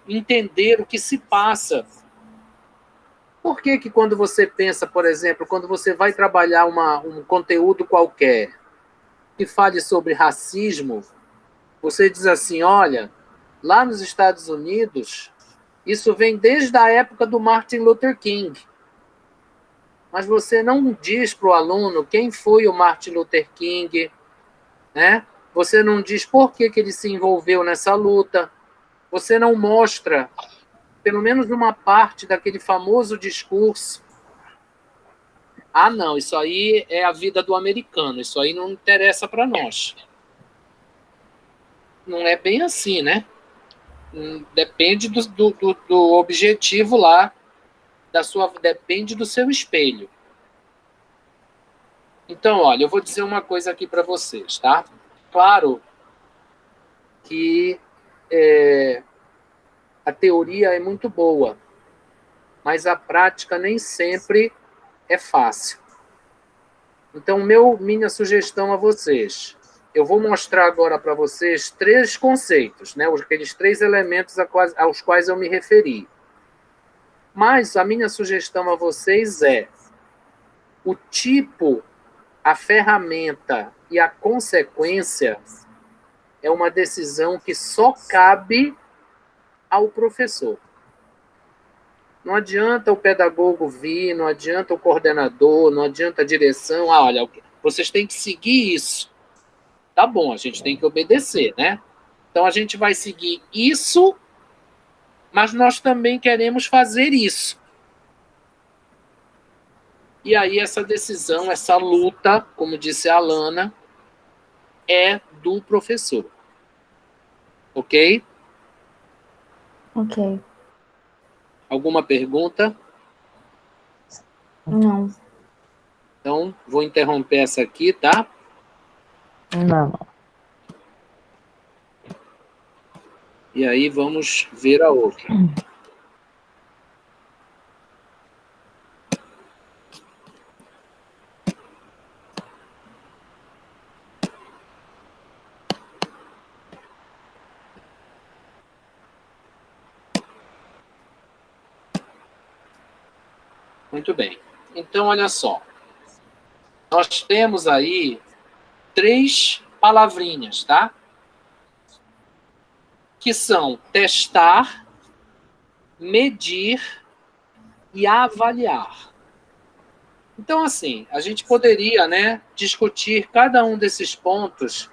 entender o que se passa. Por que quando você pensa, por exemplo, quando você vai trabalhar um conteúdo qualquer que fale sobre racismo, você diz assim, olha, lá nos Estados Unidos, isso vem desde a época do Martin Luther King. Mas você não diz para o aluno quem foi o Martin Luther King, né? Você não diz por que ele se envolveu nessa luta. Você não mostra, pelo menos uma parte daquele famoso discurso. Não, isso aí é a vida do americano, isso aí não interessa para nós. não é bem assim, né? Depende do objetivo lá, depende do seu espelho. Então, olha, eu vou dizer uma coisa aqui para vocês, tá? Claro que a teoria é muito boa, mas a prática nem sempre é fácil. Então, minha sugestão a vocês, eu vou mostrar agora para vocês 3 conceitos, né? Aqueles 3 elementos aos quais eu me referi. Mas a minha sugestão a vocês é o tipo, a ferramenta e a consequência é uma decisão que só cabe ao professor. Não adianta o pedagogo vir, não adianta o coordenador, não adianta a direção. Olha, vocês têm que seguir isso. Tá bom, a gente tem que obedecer, né? Então, a gente vai seguir isso, mas nós também queremos fazer isso. E aí, essa decisão, essa luta, como disse a Alana, é do professor. Ok? Ok. Alguma pergunta? Não. Então, vou interromper essa aqui, tá? Não. E aí, vamos ver a outra. Muito bem. Então, olha só. Nós temos aí 3 palavrinhas, tá? Que são testar, medir e avaliar. Então, assim, a gente poderia, né, discutir cada um desses pontos,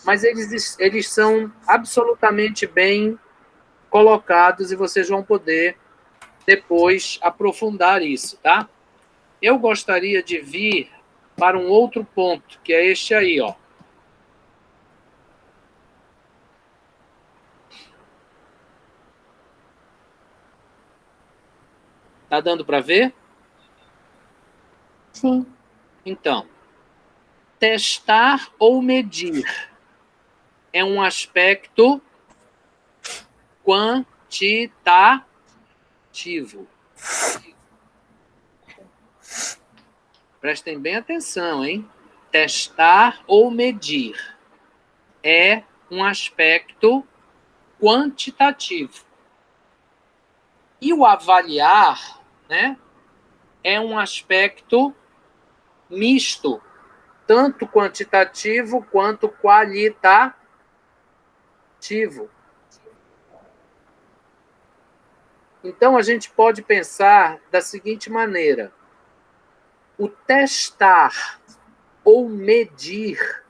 mas eles são absolutamente bem colocados e vocês vão poder depois aprofundar isso, tá? Eu gostaria de vir para um outro ponto, que é este aí, ó. Tá dando para ver? Sim. Então, testar ou medir é um aspecto quantitativo. Prestem bem atenção, hein? Testar ou medir é um aspecto quantitativo. E o avaliar, né, é um aspecto misto, tanto quantitativo quanto qualitativo. Então, a gente pode pensar da seguinte maneira: o testar ou medir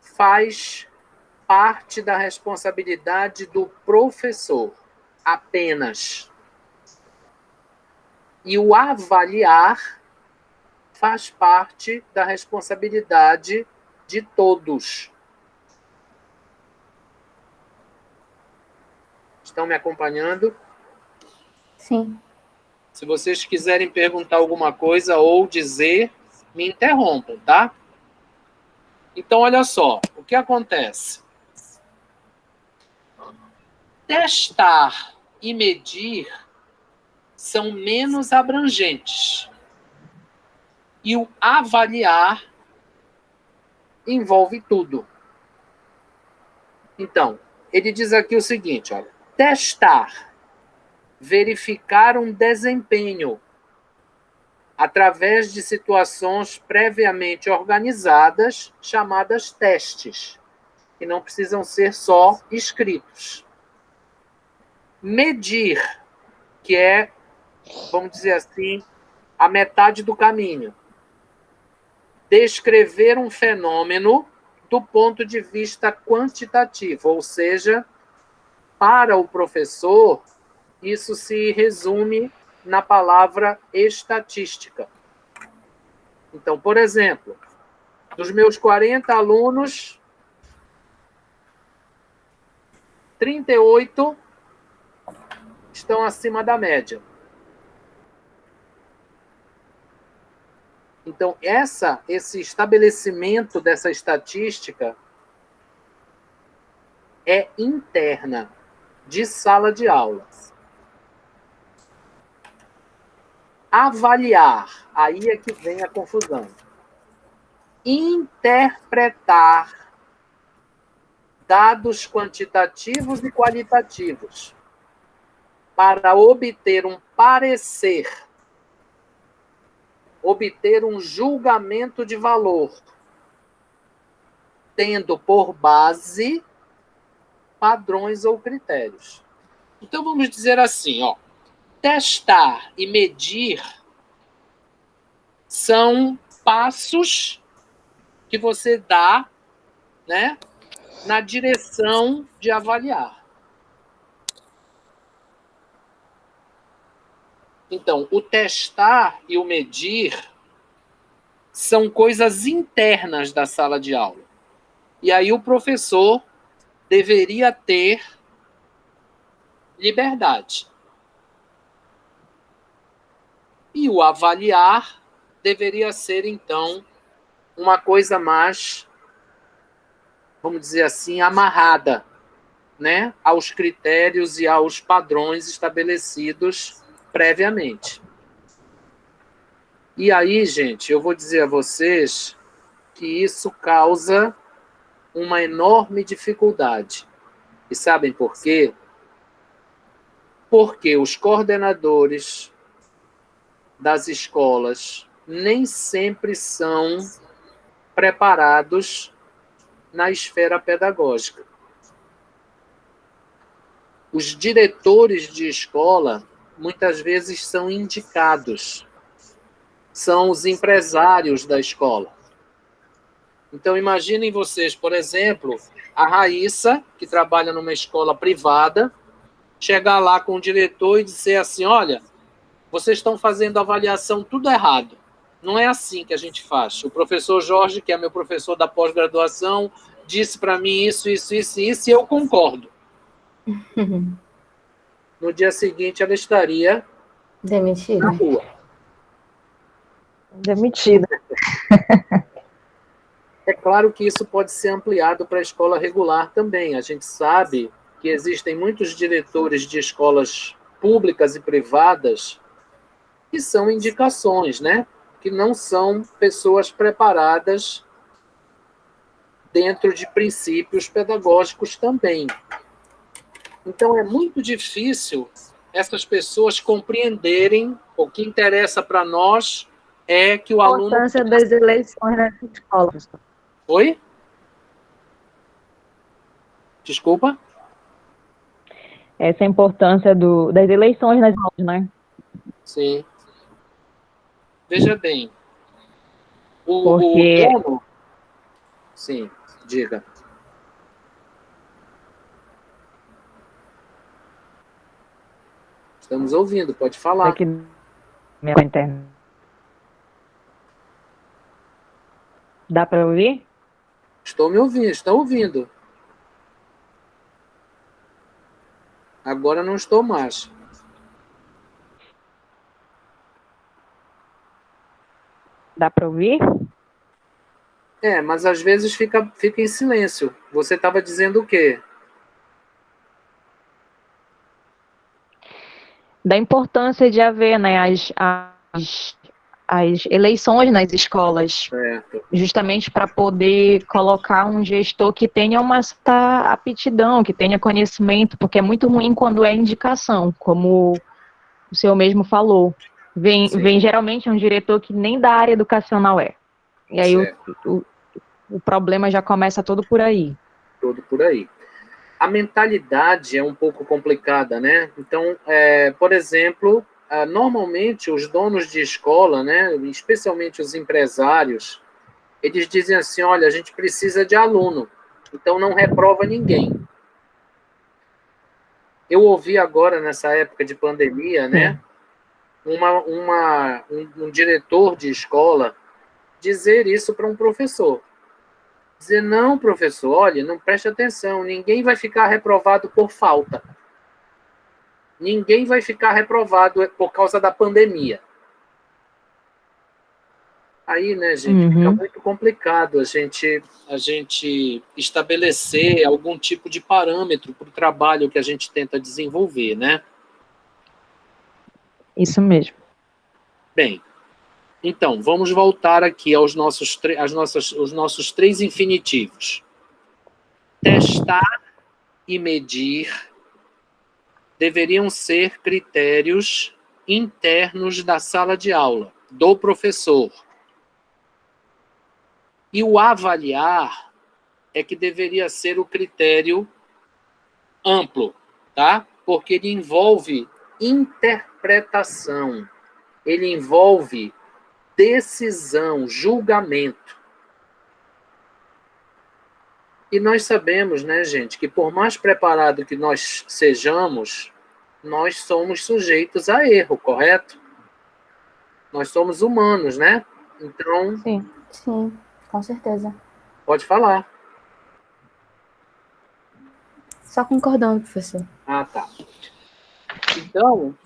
faz parte da responsabilidade do professor, apenas. E o avaliar faz parte da responsabilidade de todos. Estão me acompanhando? Sim. Se vocês quiserem perguntar alguma coisa ou dizer, me interrompam, tá? Então, olha só, o que acontece? Testar e medir são menos abrangentes. E o avaliar envolve tudo. Então, ele diz aqui o seguinte, olha, testar, verificar um desempenho através de situações previamente organizadas, chamadas testes, que não precisam ser só escritos. Medir, que é, vamos dizer assim, a metade do caminho. Descrever um fenômeno do ponto de vista quantitativo, ou seja, para o professor, isso se resume na palavra estatística. Então, por exemplo, dos meus 40 alunos, 38 estão acima da média. Então, esse estabelecimento dessa estatística é interna, de sala de aulas. Avaliar, aí é que vem a confusão. Interpretar dados quantitativos e qualitativos para obter um parecer, obter um julgamento de valor, tendo por base padrões ou critérios. Então, vamos dizer assim, ó, testar e medir são passos que você dá, né, na direção de avaliar. Então, o testar e o medir são coisas internas da sala de aula. E aí o professor deveria ter liberdade. E o avaliar deveria ser, então, uma coisa mais, vamos dizer assim, amarrada, né, aos critérios e aos padrões estabelecidos previamente. E aí, gente, eu vou dizer a vocês que isso causa uma enorme dificuldade. E sabem por quê? Porque os coordenadores das escolas nem sempre são preparados na esfera pedagógica. Os diretores de escola muitas vezes são indicados, são os empresários da escola. Então, imaginem vocês, por exemplo, a Raíssa, que trabalha numa escola privada, chegar lá com o diretor e dizer assim, olha, vocês estão fazendo avaliação tudo errado. Não é assim que a gente faz. O professor Jorge, que é meu professor da pós-graduação, disse para mim isso, e eu concordo. No dia seguinte, ela estaria demitida. na rua. Demitida. É claro que isso pode ser ampliado para a escola regular também. A gente sabe que existem muitos diretores de escolas públicas e privadas que são indicações, né? Que não são pessoas preparadas dentro de princípios pedagógicos também. Então, é muito difícil essas pessoas compreenderem o que interessa para nós é que o aluno... A importância das eleições nas escolas. Oi? Desculpa? Essa é a importância das eleições nas escolas, né? Sim. Veja bem, o dono... Sim, diga. Estamos ouvindo, pode falar. Aqui minha interna. Dá para ouvir? Estou me ouvindo, estão ouvindo. Agora não estou mais. Dá para ouvir? É, mas às vezes fica em silêncio. Você estava dizendo o quê? Da importância de haver, né, as eleições nas escolas, Certo. justamente para poder colocar um gestor que tenha uma certa aptidão, que tenha conhecimento, porque é muito ruim quando é indicação, como o senhor mesmo falou. Vem geralmente um diretor que nem da área educacional é. E aí o problema já começa todo por aí. Todo por aí. A mentalidade é um pouco complicada, né? Então, por exemplo, normalmente os donos de escola, né, especialmente os empresários, eles dizem assim, olha, a gente precisa de aluno, então não reprova ninguém. Eu ouvi agora, nessa época de pandemia, né, um diretor de escola dizer isso para um professor. Dizer, não, professor, olha, não preste atenção, ninguém vai ficar reprovado por falta. Ninguém vai ficar reprovado por causa da pandemia. Aí, né, gente, fica muito complicado a gente estabelecer algum tipo de parâmetro para o trabalho que a gente tenta desenvolver, né? Isso mesmo. Bem, então, vamos voltar aqui aos nossos 3 infinitivos. Testar e medir deveriam ser critérios internos da sala de aula, do professor. E o avaliar é que deveria ser o critério amplo, tá? Porque ele envolve interpretação, ele envolve decisão, julgamento. E nós sabemos, né, gente, que por mais preparado que nós sejamos, nós somos sujeitos a erro, correto? Nós somos humanos, né? Então... Sim, com certeza. Pode falar. Só concordando, professor. Ah, tá. Então,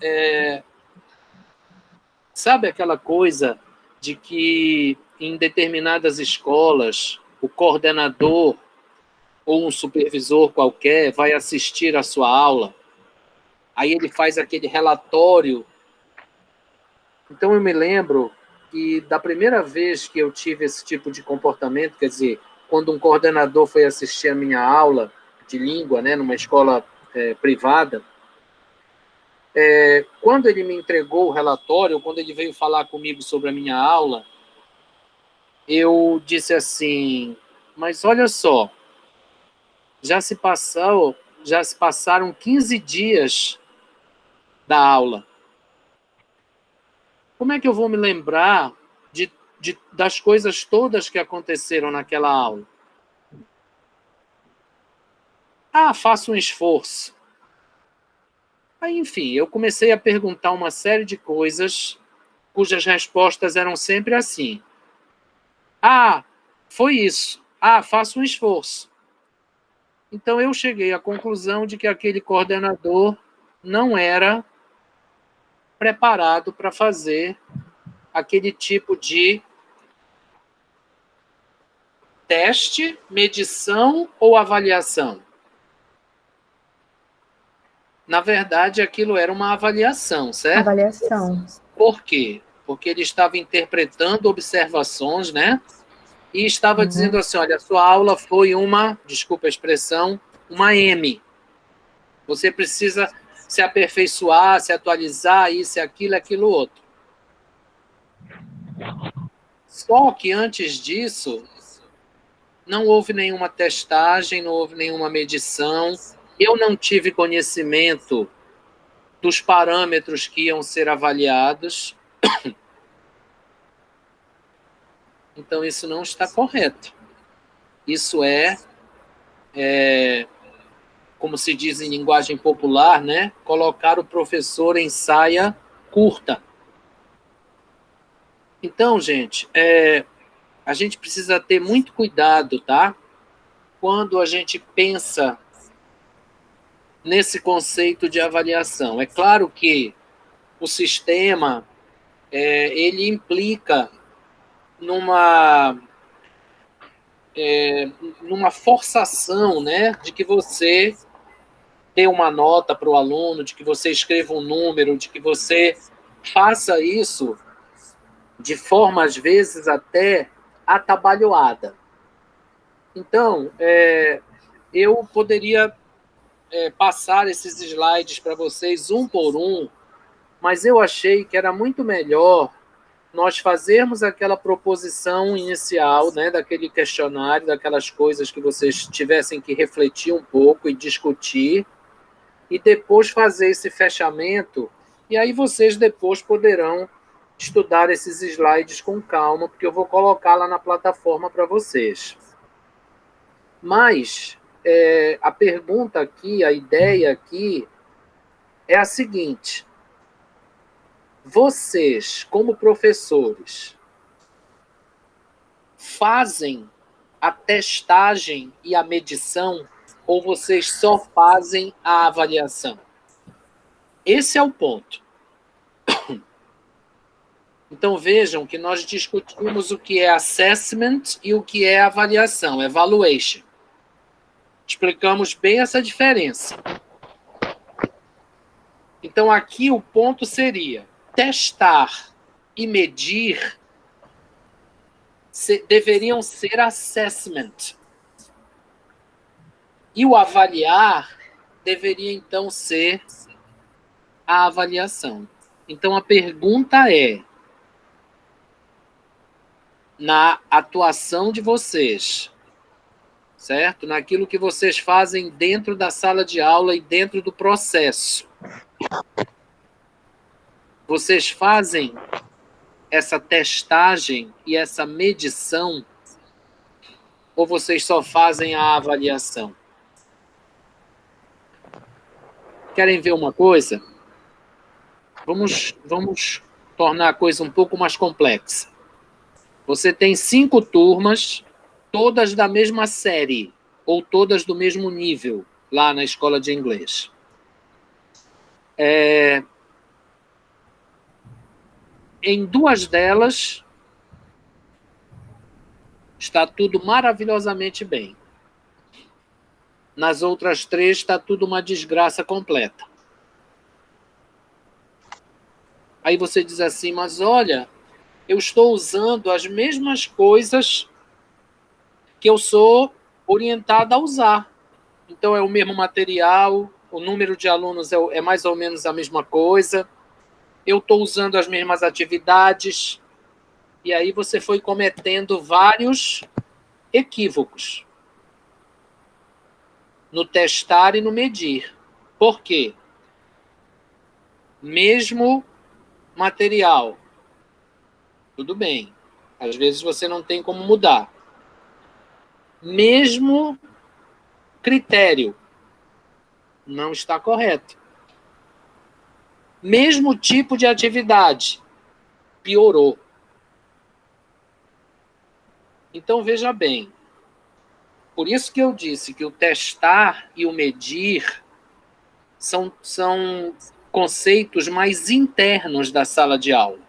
sabe aquela coisa de que em determinadas escolas o coordenador ou um supervisor qualquer vai assistir a sua aula, aí ele faz aquele relatório. Então eu me lembro que da primeira vez que eu tive esse tipo de comportamento, quer dizer, quando um coordenador foi assistir a minha aula de língua, né, numa escola privada, quando ele me entregou o relatório, quando ele veio falar comigo sobre a minha aula, eu disse assim, mas olha só, já se passaram 15 dias da aula. Como é que eu vou me lembrar das coisas todas que aconteceram naquela aula? Ah, faço um esforço. Aí, enfim, eu comecei a perguntar uma série de coisas cujas respostas eram sempre assim. Ah, foi isso. Ah, faço um esforço. Então, eu cheguei à conclusão de que aquele coordenador não era preparado para fazer aquele tipo de teste, medição ou avaliação. Na verdade, aquilo era uma avaliação, certo? Avaliação. Por quê? Porque ele estava interpretando observações, né? E estava dizendo assim, olha, a sua aula foi desculpa a expressão, uma M. Você precisa se aperfeiçoar, se atualizar, isso, aquilo, aquilo outro. Só que antes disso, não houve nenhuma testagem, não houve nenhuma medição, eu não tive conhecimento dos parâmetros que iam ser avaliados. Então, isso não está correto. Isso como se diz em linguagem popular, né? Colocar o professor em saia curta. Então, gente, a gente precisa ter muito cuidado, tá? Quando a gente pensa nesse conceito de avaliação. É claro que o sistema, ele implica numa forçação, né, de que você dê uma nota para o aluno, de que você escreva um número, de que você faça isso de forma, às vezes, até atabalhoada. Então, eu poderia passar esses slides para vocês um por um, mas eu achei que era muito melhor nós fazermos aquela proposição inicial, né, daquele questionário, daquelas coisas que vocês tivessem que refletir um pouco e discutir, e depois fazer esse fechamento, e aí vocês depois poderão estudar esses slides com calma, porque eu vou colocar lá na plataforma para vocês. Mas a pergunta aqui, a ideia aqui é a seguinte: vocês, como professores, fazem a testagem e a medição, ou vocês só fazem a avaliação? Esse é o ponto. Então, vejam que nós discutimos o que é assessment e o que é avaliação, evaluation. Explicamos bem essa diferença. Então, aqui o ponto seria: testar e medir deveriam ser assessment. E o avaliar deveria, então, ser a avaliação. Então, a pergunta é: na atuação de vocês, certo? Naquilo que vocês fazem dentro da sala de aula e dentro do processo, vocês fazem essa testagem e essa medição, ou vocês só fazem a avaliação? Querem ver uma coisa? Vamos tornar a coisa um pouco mais complexa. Você tem 5 turmas, todas da mesma série, ou todas do mesmo nível, lá na escola de inglês. Em 2 delas, está tudo maravilhosamente bem. Nas outras 3, está tudo uma desgraça completa. Aí você diz assim: mas olha, eu estou usando as mesmas coisas que eu sou orientada a usar. Então, é o mesmo material, o número de alunos é mais ou menos a mesma coisa, eu estou usando as mesmas atividades, e aí você foi cometendo vários equívocos no testar e no medir. Por quê? Mesmo material, tudo bem, às vezes você não tem como mudar. Mesmo critério, não está correto. Mesmo tipo de atividade, piorou. Então, veja bem, por isso que eu disse que o testar e o medir são conceitos mais internos da sala de aula.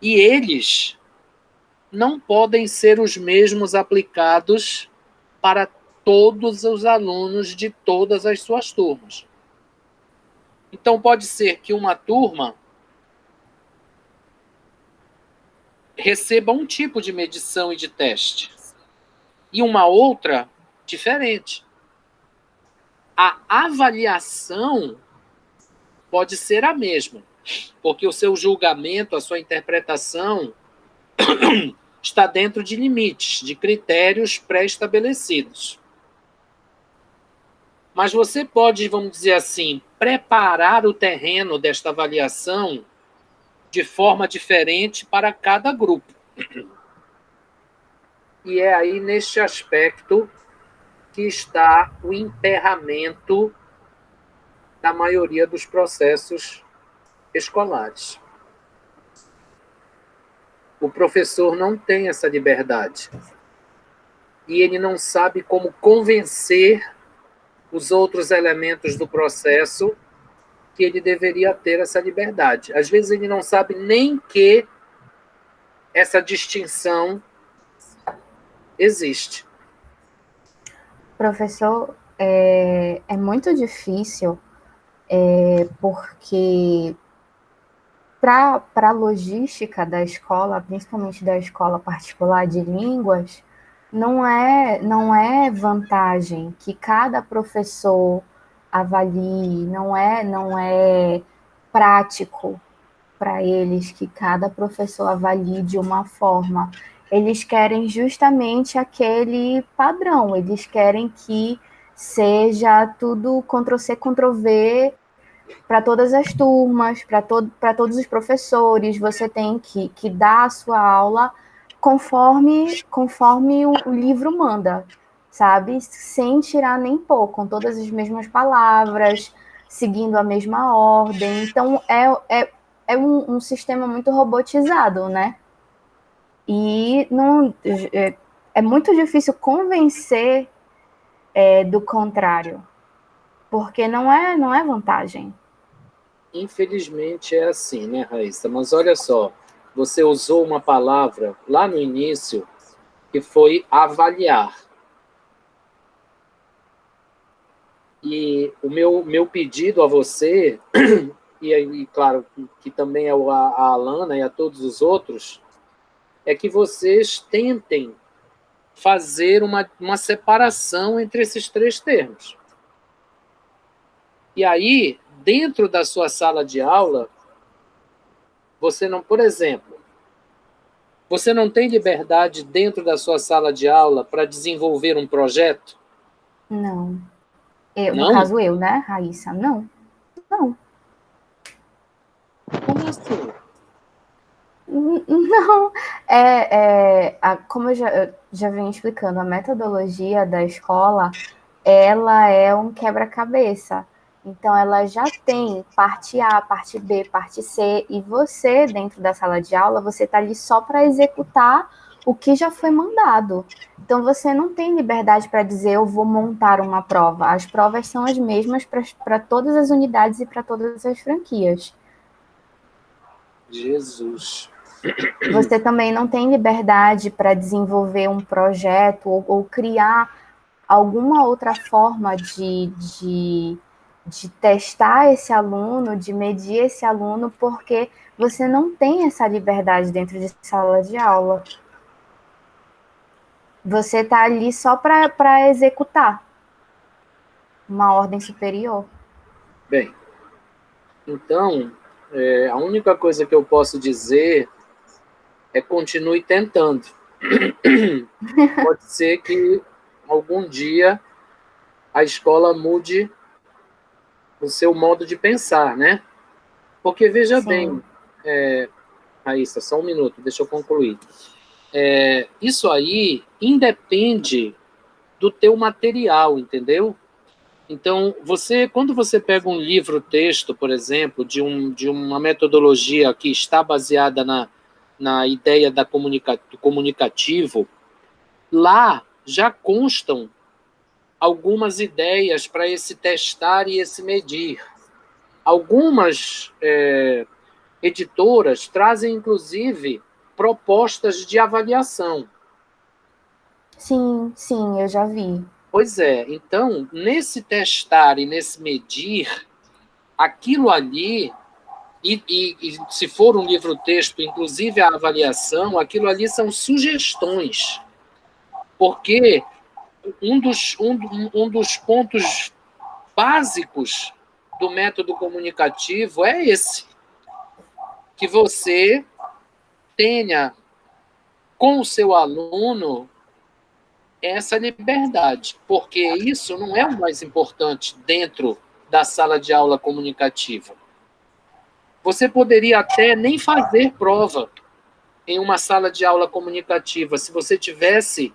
E eles não podem ser os mesmos aplicados para todos os alunos de todas as suas turmas. Então, pode ser que uma turma receba um tipo de medição e de teste, e uma outra diferente. A avaliação pode ser a mesma, porque o seu julgamento, a sua interpretação está dentro de limites, de critérios pré-estabelecidos. Mas você pode, vamos dizer assim, preparar o terreno desta avaliação de forma diferente para cada grupo. E é aí, neste aspecto, que está o emperramento da maioria dos processos escolares. O professor não tem essa liberdade. E ele não sabe como convencer os outros elementos do processo que ele deveria ter essa liberdade. Às vezes ele não sabe nem que essa distinção existe. Professor, é muito difícil, porque para a logística da escola, principalmente da escola particular de línguas, não é vantagem que cada professor avalie, não é prático para eles que cada professor avalie de uma forma. Eles querem justamente aquele padrão, eles querem que seja tudo Ctrl+C, Ctrl+V para todas as turmas, para todos os professores. Você tem que dar a sua aula conforme o livro manda, sabe? Sem tirar nem pôr, com todas as mesmas palavras, seguindo a mesma ordem. Então, é um sistema muito robotizado, né? E não, é muito difícil convencer do contrário, porque não é vantagem. Infelizmente é assim, né, Raíssa? Mas olha só, você usou uma palavra lá no início que foi avaliar. E o meu pedido a você, e claro, que também é a Alana e a todos os outros, é que vocês tentem fazer uma separação entre esses três termos. E aí, dentro da sua sala de aula, você não, por exemplo, você não tem liberdade dentro da sua sala de aula para desenvolver um projeto? Não. No Não? caso eu, né, Raíssa? Não. Não. Como assim? Não. Como eu já venho explicando, a metodologia da escola, ela é um quebra-cabeça. Então, ela já tem parte A, parte B, parte C, e você, dentro da sala de aula, você está ali só para executar o que já foi mandado. Então, você não tem liberdade para dizer, eu vou montar uma prova. As provas são as mesmas para todas as unidades e para todas as franquias. Jesus. Você também não tem liberdade para desenvolver um projeto ou criar alguma outra forma de testar esse aluno, de medir esse aluno, porque você não tem essa liberdade dentro de sala de aula. Você está ali só para executar uma ordem superior. Bem, então, a única coisa que eu posso dizer é continue tentando. Pode ser que algum dia a escola mude o seu modo de pensar, né? Porque, veja Sim. bem, Raíssa, só um minuto, deixa eu concluir. Isso aí independe do teu material, entendeu? Então, quando você pega um livro-texto, por exemplo, de uma metodologia que está baseada na ideia do comunicativo, lá já constam algumas ideias para esse testar e esse medir. Algumas editoras trazem, inclusive, propostas de avaliação. Sim, eu já vi. Pois é, então, nesse testar e nesse medir, aquilo ali, e se for um livro-texto, inclusive a avaliação, aquilo ali são sugestões. Porque um dos pontos básicos do método comunicativo é esse, que você tenha com o seu aluno essa liberdade, porque isso não é o mais importante dentro da sala de aula comunicativa. Você poderia até nem fazer prova em uma sala de aula comunicativa, se você tivesse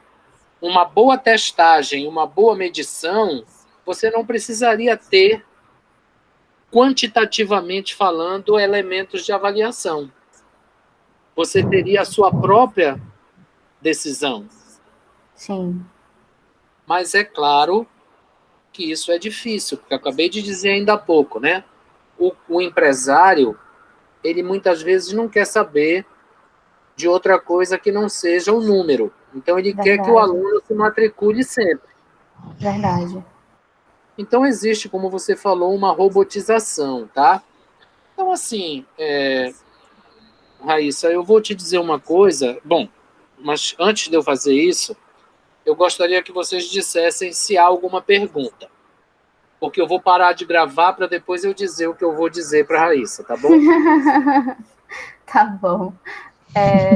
uma boa testagem, uma boa medição, você não precisaria ter, quantitativamente falando, elementos de avaliação. Você teria a sua própria decisão. Sim. Mas é claro que isso é difícil, porque eu acabei de dizer ainda há pouco, né? O empresário, ele muitas vezes não quer saber de outra coisa que não seja o número. Então, ele quer que o aluno se matricule sempre. Verdade. Então, existe, como você falou, uma robotização, tá? Então, assim, Raíssa, eu vou te dizer uma coisa. Bom, mas antes de eu fazer isso, eu gostaria que vocês dissessem se há alguma pergunta. Porque eu vou parar de gravar para depois eu dizer o que eu vou dizer para a Raíssa, tá bom? Tá bom.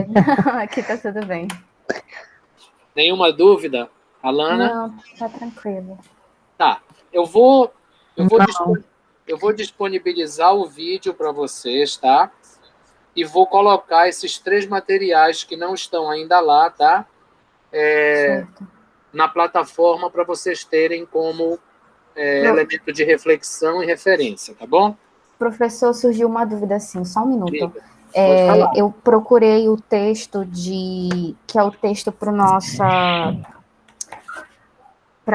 Não, aqui tá tudo bem. Nenhuma dúvida, Alana? Não, tá tranquilo. Tá. Eu vou disponibilizar o vídeo para vocês, tá? E vou colocar esses 3 materiais que não estão ainda lá, tá? Na plataforma para vocês terem como elemento de reflexão e referência, tá bom? Professor, surgiu uma dúvida assim, só um minuto. Diga. Eu procurei o texto que é o texto para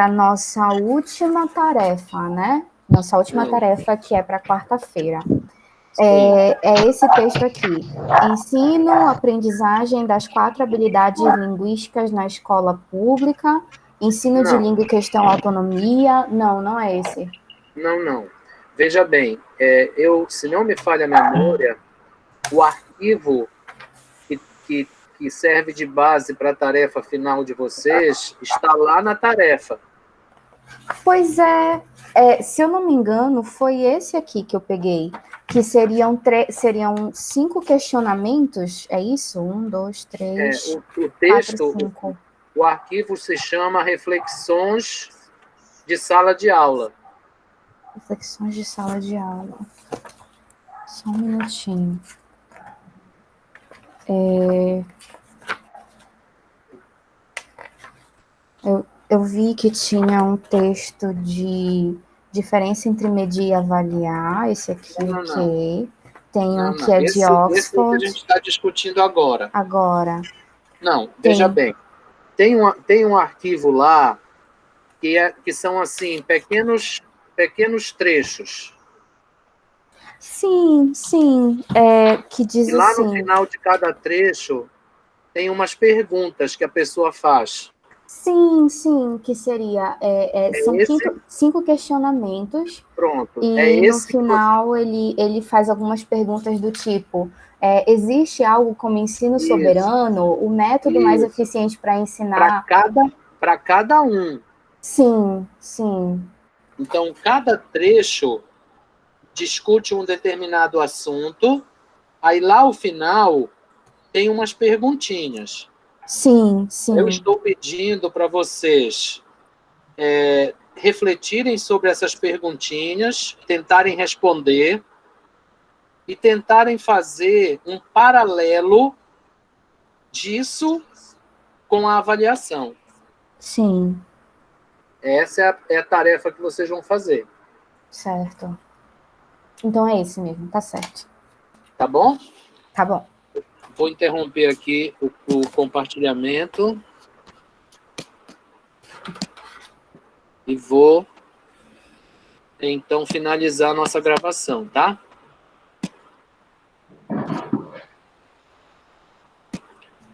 nossa última tarefa, né? Nossa última tarefa, que é para quarta-feira. É esse texto aqui. Ensino, aprendizagem das 4 habilidades linguísticas na escola pública, ensino de língua e questão autonomia. Não é esse. Não. Veja bem, se não me falha a memória, o arquivo que serve de base para a tarefa final de vocês está lá na tarefa. Pois se eu não me engano, foi esse aqui que eu peguei, que seriam 5 questionamentos, é isso? 1, 2, 3, o texto, 4, 5. O arquivo se chama Reflexões de Sala de Aula. Reflexões de sala de aula. Só um minutinho. Eu vi que tinha um texto de diferença entre medir e avaliar. Esse aqui, ok. Tem um que é de Oxford. Esse que a gente está discutindo agora. Não, veja bem. Tem um arquivo lá que são, assim, pequenos trechos. Sim. Que diz e lá assim... no final de cada trecho tem umas perguntas que a pessoa faz. Sim, que seria... são 5 questionamentos. Pronto. E no final ele faz algumas perguntas do tipo... existe algo como ensino soberano? O método mais eficiente para ensinar... Para cada um. Sim. Então, cada trecho discute um determinado assunto, aí lá ao final tem umas perguntinhas. Sim. Eu estou pedindo para vocês refletirem sobre essas perguntinhas, tentarem responder e tentarem fazer um paralelo disso com a avaliação. Sim. Essa é a tarefa que vocês vão fazer. Certo. Então é esse mesmo, tá certo. Tá bom? Tá bom. Vou interromper aqui o compartilhamento. E vou, então, finalizar a nossa gravação, tá?